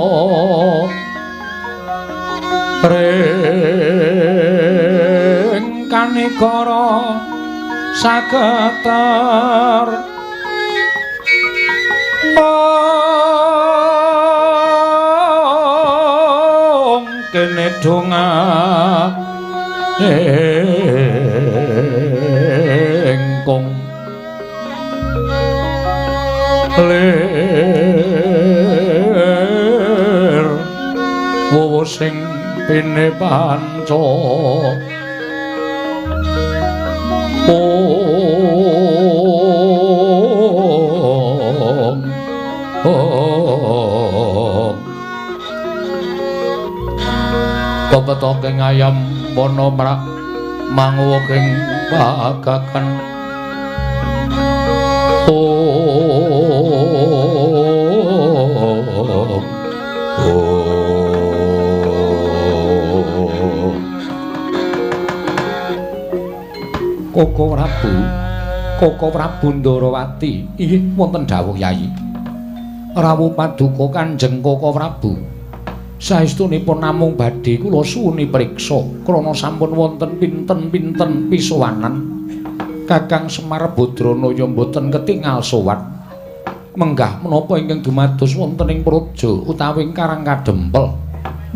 ring kanikara sagetar kene donga engkong lir wowo sing pene panca Pepetoking ayam wana mrak manguwuking pagakan Koko Prabu Ndarawati inggih wonten dawuh Yayi rawuh paduka Kanjeng Koko Prabu saestunipun namung badhe kula suwuni priksa krana sampun wonten pinten-pinten pisowanan Kakang Semar Badranaya mboten ketingal sowan menggah menapa ingkang dumados wonten ing praja utawi ing Karang Kadempel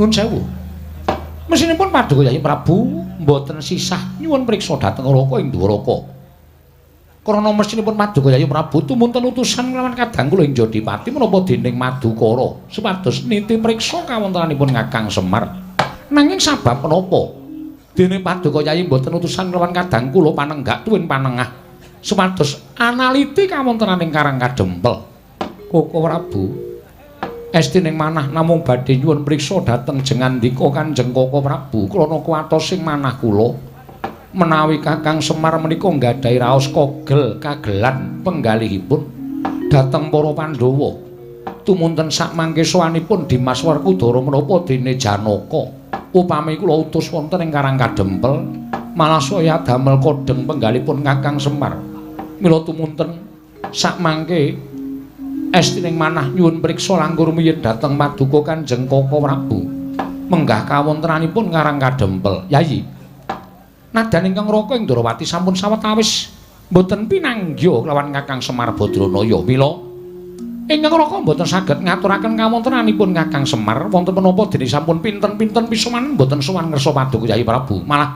nuwun sewu mesinipun paduka Yayi Prabu mboten sisah nyuwun priksa dhateng Raka ing Dwaraka krana mesinipun paduka Yayi Prabu tumunten utusan kelawan kadang kula ing Jodipati menapa dening Madukara supados niti priksa kawontenanipun Kakang Semar nanging sabab menapa dene paduka Yayi mboten utusan kelawan kadang kula panenggak tuwin panengah supados analiti kawontenaning Karang Kadempel Koko Prabu estining manah namung badhe nyuwun priksa dhateng jengandika Kanjeng Koko Prabu krana kuwatosing manah kula menawi Kakang Semar menika nggadahi raos kagelan penggalihipun dhateng para Pandhawa tumunten sak mangke sowanipun Dimas Werkudara menapa dene Janaka upami kula utus wonten ing Karang Kadempel malah saya damel kodheng penggalipun Kakang Semar mila tumunten sak mangke estining manah nyuwun priksa langkung rumiyin dhateng paduka Kanjeng Koko Prabu menggah kawontenanipun Karang Kadempel Yayi nadan ingkang Raka ing Ndarawati sampun sawetawis mboten pinanggya kelawan Kakang Semar Badranaya mila ingkang Raka mboten saged ngaturaken kawontenanipun Kakang Semar wonten menapa dene sampun pinten-pinten pisowanan mboten sowan ngersa paduka Yayi Prabu malah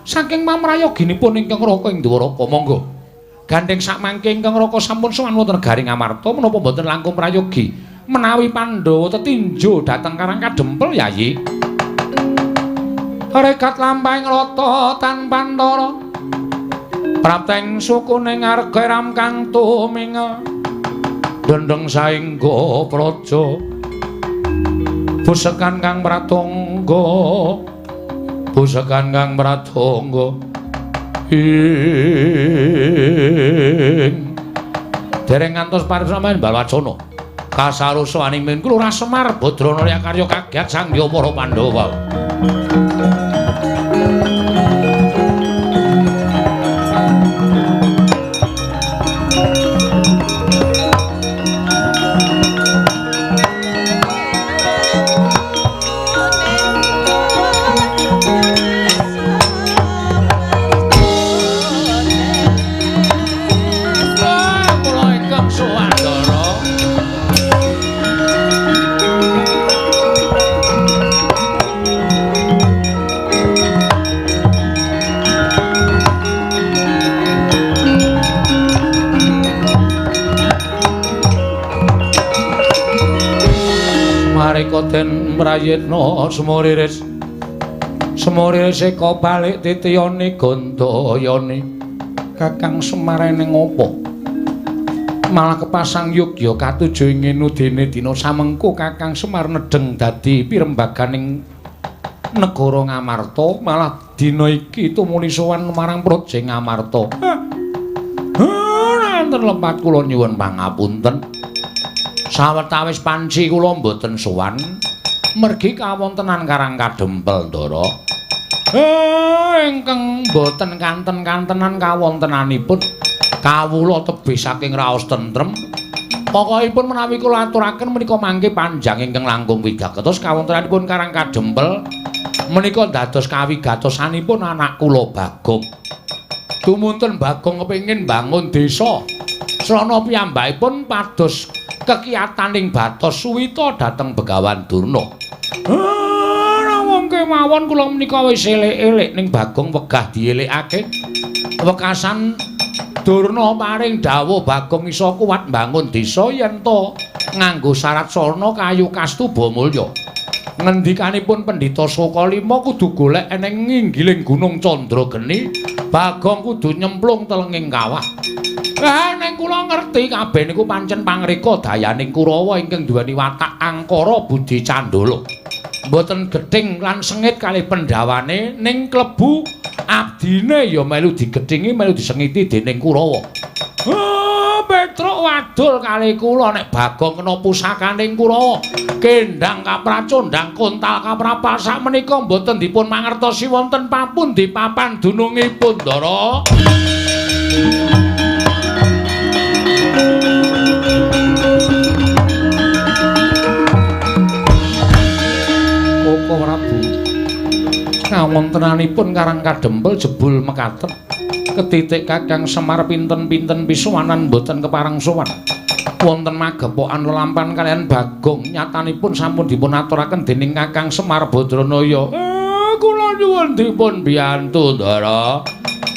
saking pamrayoginipun ingkang Raka ing Dwaraka monggo gandeng sak mangke ingkang Raka sampun sowan wonten Garing Amarta menapa mboten langkung prayogi menawi Pandhawa tetinjo dhateng Karang Kadempel Yayi rekat lampahing rata tanpa antara prapteng sukuning arga ram kang tuminga dendeng saengga praja busekan kang pratangga ing dereng ngantos parisramen Balwacana kasarusaning min Lurah Semar Badranaya karya kagiat sangya para Pandhawa den mrayitna semuriris eka balik titiyane gandayane Kakang Semar ning apa malah kepasang yogya katuju ingin udene dina samengko Kakang Semar nedheng dadi pirembaganing negara Ngamarta malah dina iki tumuli sowan marang Praja Ngamarta Wonten lepat kula nyuwun pangapunten. Sawetawis panci kula mboten sowan mergi kawontenan Karang Kadempel Ndara. Ingkang mboten kanten-kantenan kawontenanipun kawula tebih saking raos tentrem. Pokokipun menawi kula aturaken menika mangke panjang ingkang langkung wigatos kawontenanipun Karang Kadempel menika dados kawigatosanipun anak kula Bagong. Dumunten Bagong kepengin bangun desa. Srana piyambakipun pados kekiyataning Batos Suwita dhateng Begawan Durna. Wong kemawon kula menika wis elek-elek ning Bagong wegah dielikake. Wekasan Durna paring dawuh Bagong iso kuwat mbangun desa yen to nganggo syarat sarana kayu kastuba mulya. Ngendikanipun Pendhita Sokalima kudu golek eneng nginggiling Gunung Candrageni, Bagong kudu nyemplung telenging kawah. Ning kula ngerti kabeh niku pancen pangreka dayaning Kurawa ingkang duweni watak angkara budi candala. Mboten gething lan sengit kalih pendhawane ning klebu abdine ya melu digedhingi melu disengiti dening Kurawa. Petruk wadul kalih kula nek Bagong kena pusakaning Kurawa. Kendang kapracondang kontal kaprapal sak menika mboten dipun mangertosi wonten papundi papan dunungipun Ndara. Koko Prabu. Kawontenanipun Karang Kadempel jebul mekaten. Ketitik Kakang Semar pinten-pinten pisuwanan boten kepareng sowan. Wonten magepokan lelampan kalian Bagong nyatanipun sampun dipun aturaken dening Kakang Semar Badranaya. Kula nyuwun dipun biyantu Ndara.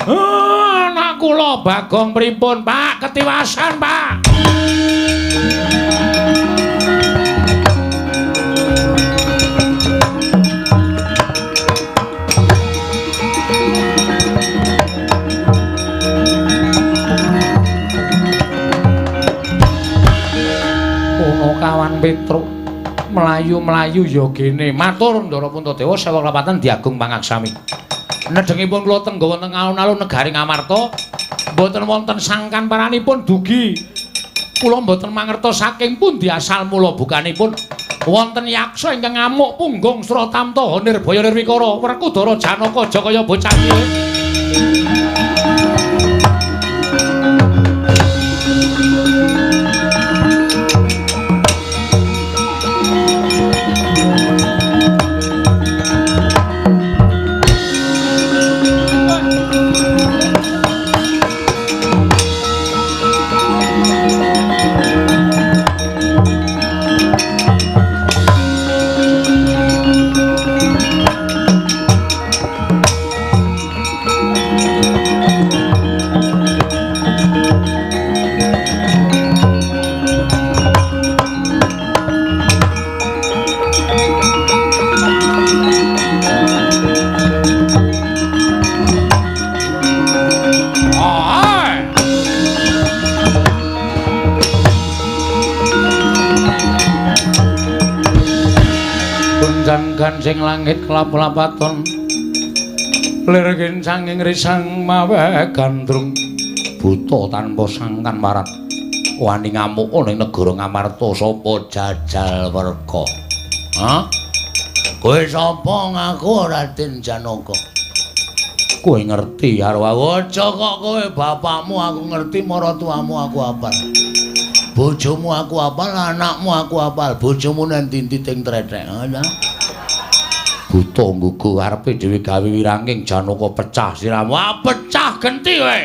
Anak kula Bagong pripun, Pak? Ketiwasan, Pak. Kawan Petruk mlayu-mlayu ya gene matur Ndara Puntadewa sewu klepatan diagung pangaksami. Nedhengipun kula tenggawa teng alun-alun negari Ngamarta mboten wonten sangkan paranipun dugi. Kula mboten mangertos saking pundi asal mula bukanipun wonten yaksa ingkang ngamuk punggung Suratamta Nirbaya Nirwikara Werkudara Janaka Jakaya bocah cilik. Gansing langit kelap-lapaton lir gincanging risang mawe gandrung buta tanpa sangkan marat wani ngamuk ning negara Ngamarta sapa Jajal Werka. Kowe sapa ngaku Raden Janaka? Kowe ngerti karo aku aja kok kowe bapakmu aku ngerti maratuamu aku apal. Bojomu aku apal, anakmu aku apal, bojomu nang tintiting tretek. Buta nggugu arepe dhewe gawe wiranging Janaka pecah siramu. Pecah genti kowe.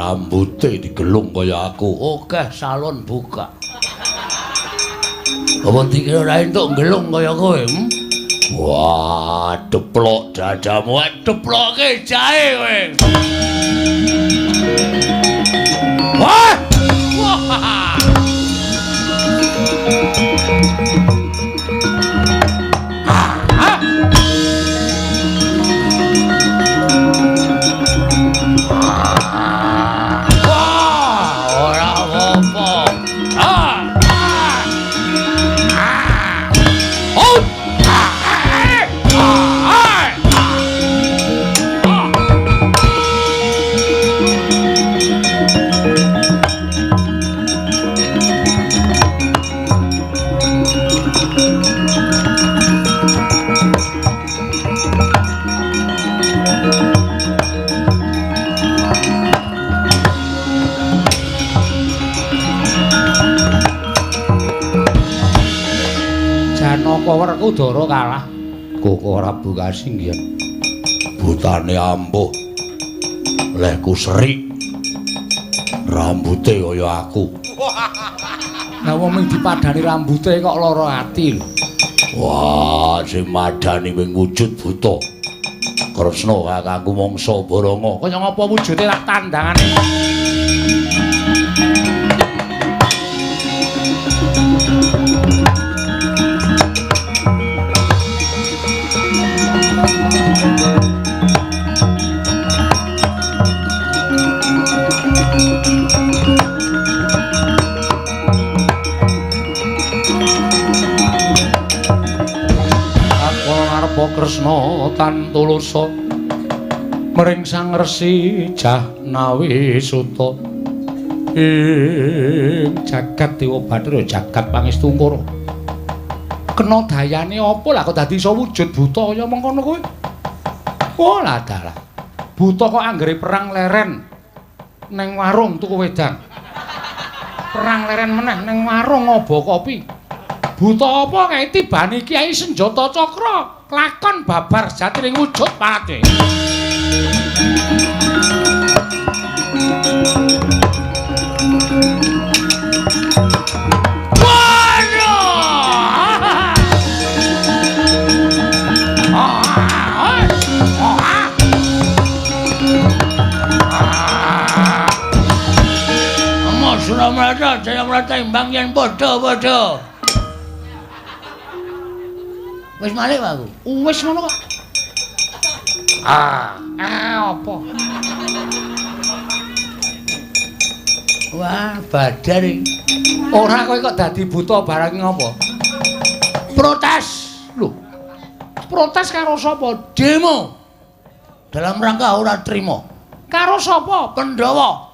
rambute digelung kaya aku. Oke, salon buka. Apa dikira ora entuk gelung kaya kowe? Wah, deplok dadamu, deploke jahe kowe. Wah! Wah! Janaka Werkudara kalah Koko Prabu Kasinggihan. Butane ampuh lehku serik rambute kaya aku. Lah wong dipadani rambute kok lara ati lho. Wah, sing madani wing wujud buta. Kresna kakangku mangsa Baranga. Kaya ngapa wujude tak tandangane. Kresna Tantulursa mring Sang Resi Jahnawi Suta ing jagat Dewa Bathara jagat Pangestungkara. Kena dayane apa lah kok dadi iso wujud buta kaya mengkono kowe? Oh lah dalah. Buta kok anggere perang leren ning warung tuku wedang. Perang leren meneh ning warung ngobo kopi. Buta apa kae tibane Kyai Senjata Cakra? Lakon babar jatining wujud parate. Suramrata, Jayamrata imbang yen padha-padha. Wis malih aku. Wis ngono kok. Apa? Wah, badar iki. Ora kowe kok dadi buta barang ngopo? Protes. Lho. Protes karo sapa? Demo. Dalam rangka ora trima. Karo sapa? Pandhawa.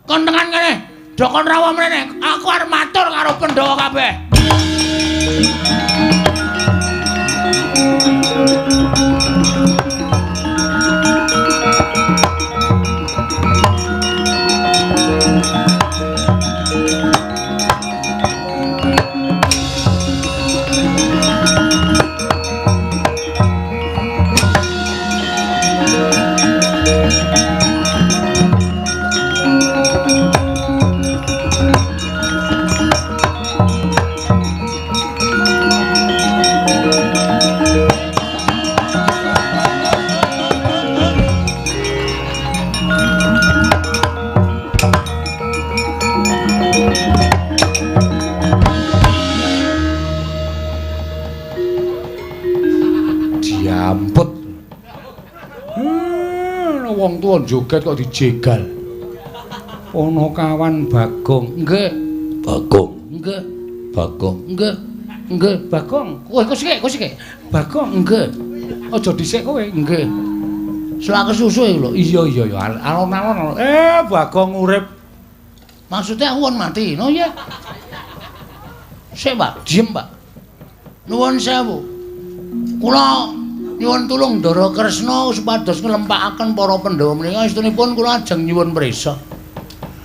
Kon tengan kene. Dokon rawa mrene. Aku arep matur karo Pandhawa kabeh. Wong tuwa joget kok dijegal. Ana kawan Bagong. Nggih. Bagong. Nggih. Bagong. Nggih. Nggih, Bagong. Kowe sik. Bagong. Nggih. Aja dhisik kowe. Nggih. Selak kesusu lho. Iya. Alon-alon. Bagong urip. Maksudnya aku mati. No ya. Sik, Pak. Diem, Pak. Nuwun sewu. Kula nyuwun tulung Ndara Kresna supados nglempakaken para Pandhawa menika istunipun kula ajeng nyuwun prisa.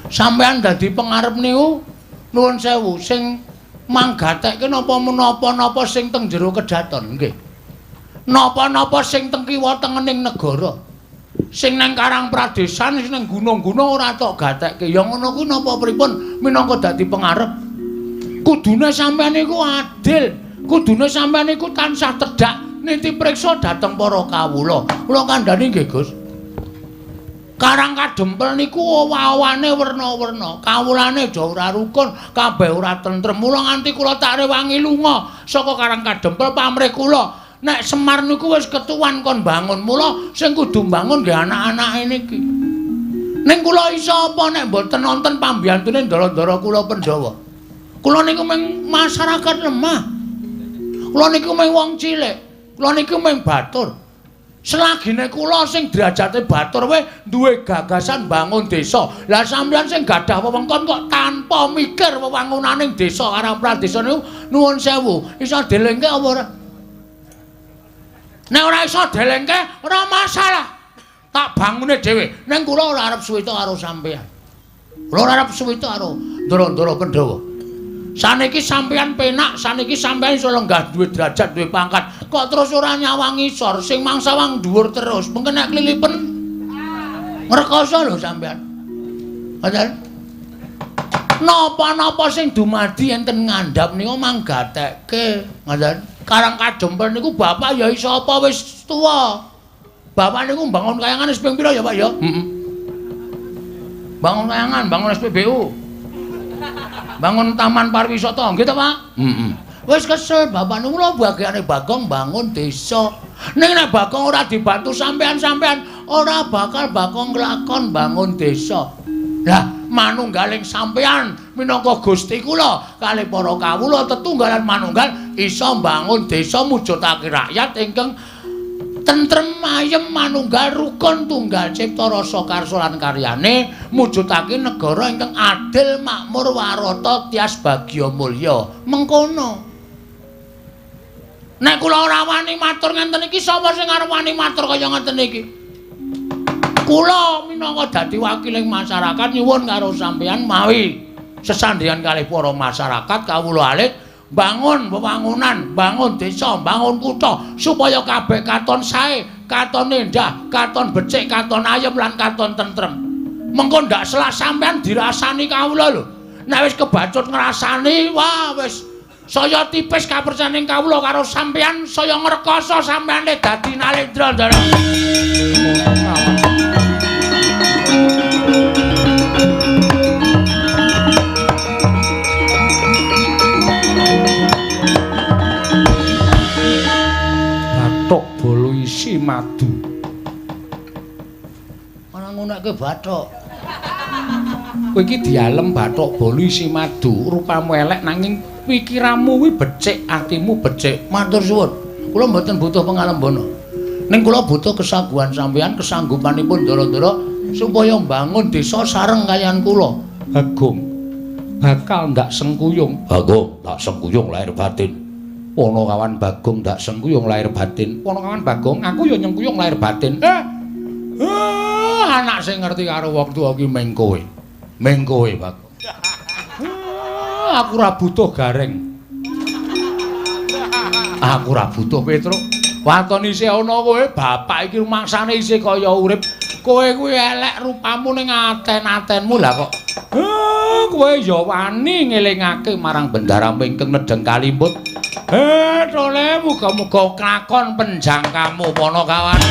Sampeyan dadi pengarep niku nuwun sewu sing manggatekke napa-napa sing teng jero kedaton nggih. Napa-napa sing teng kiwa tengening negara. Sing nang Karang Pradesan sing nang gunung-gunung ora tok gatekke. Ya ngono kuwi napa pripun minangka dadi pengarep. Kudune sampeyan niku adil. Kudune sampeyan niku tansah tedhak niti priksa dhateng para kawula. Kula kandhani nggih, Gus. Karang Kadempel niku owah-owane werna-werna. Kawulane aja ora rukun, kabeh ora tentrem. Mula nganti kula tak rewangi lunga saka Karang Kadempel pamrih kula. Nek Semar niku wis ketuwan kon bangun. Mula sing kudu bangun nggih anak-anake niki. Ning kula iso apa nek mboten nonton pambiyantune ndara-ndara kula Pandhawa. Kula niku mung masyarakat lemah. Kula niku mung wong cilik. Kula niku mung batur. Selagine kula sing derajate batur wae duwe gagasan bangun desa. Lah sampeyan sing gadah wewengkon kok tanpa mikir wewangunaning desa Karang Pradesan niku nuwun sewu, iso delengke apa ora? Nek ora iso delengke ora masalah. Tak bangune dhewe. Ning kula ora arep suwita karo sampeyan. Kula ora arep suwita karo ndara-ndara Pandhawa. Saniki sampeyan penak, saniki sampeyan iso lenggah duwe derajat, duwe pangkat. Kok terus ora nyawang isor, sing mangsa wang dhuwur terus. Mengko nek klilipen ngrekoso lho sampeyan. Ngoten. Napa-napa sing dumadi enten ngandhap niku manggatekke. Ngoten. Karang Kadempel niku bapak ya iso apa wis tuwa. Bapak niku bangun kayangan wis ping pira ya, Pak ya? Heeh. Bangun kayangan, bangun SPBU. Bangun taman pariwisata, nggih to, Pak? Heeh. Wis kesel bapak niku lho bagiane Bagong bangun desa. Ning nek Bagong ora dibantu sampean-sampean, ora bakal Bagong nglakon bangun desa. Lah, manunggaling sampean minangka Gusti kula kalih para kawula tetunggalan manunggal iso mbangun desa mujudake rakyat ingkang tentrem ayem manunggal rukun tunggal cipta rasa karsa lan karyane mujudake negara ingkang adil makmur warata tias bagya mulya mengkono. Nek kula ora wani matur ngenten iki sapa sing arep wani matur kaya ngenten iki? Kula minangka dadi wakiling masyarakat nyuwun karo sampeyan mawi sesandheyan kalih para masyarakat kawula alit bangun wewangunan, bangun desa, bangun kutha supaya kabeh katon sae, katon endah, katon becik, katon ayem lan katon tentrem. Mengko ndak salah sampeyan dirasani kawula lho. Nek wis kebacut ngrasani, wah wis saya tipis kapercayaning kawula karo sampeyan, saya ngrekoso sampeyan dadi nalendra. Bathok bolo isi madu. Ana nguneke bathok. Kowe iki dialem bathok bolo isi madu, rupamu elek nanging pikiranmu kuwi becik, atimu becik. Matur suwun. Kula mboten butuh pangalembana. Ning kula butuh kesaguhan sampeyan, kesanggupanipun ndara-ndara supaya mbangun desa sareng kaliyan kula. Bagong bakal ndak sengkuyung. Bagong ndak sengkuyung lahir batin. Ana kawan Bagong ndak sengkuyung lahir batin. Ana kawan Bagong aku ya nyengkuyung lahir batin. Anak sing ngerti karo wong tuwa ki meng kowe. Meng kowe, Bagong. Aku ora butuh gareng. Aku ora butuh Petruk. Waton isih ana kowe, bapak iki rumangsane isih kaya urip. Kowe kuwi elek rupamu ning aten-atenmu lah kok. Kowe ya wani ngelingake marang bendara ingkang nedeng Kalimbut. Tole muga-muga klakon penjangkamu pono kawan.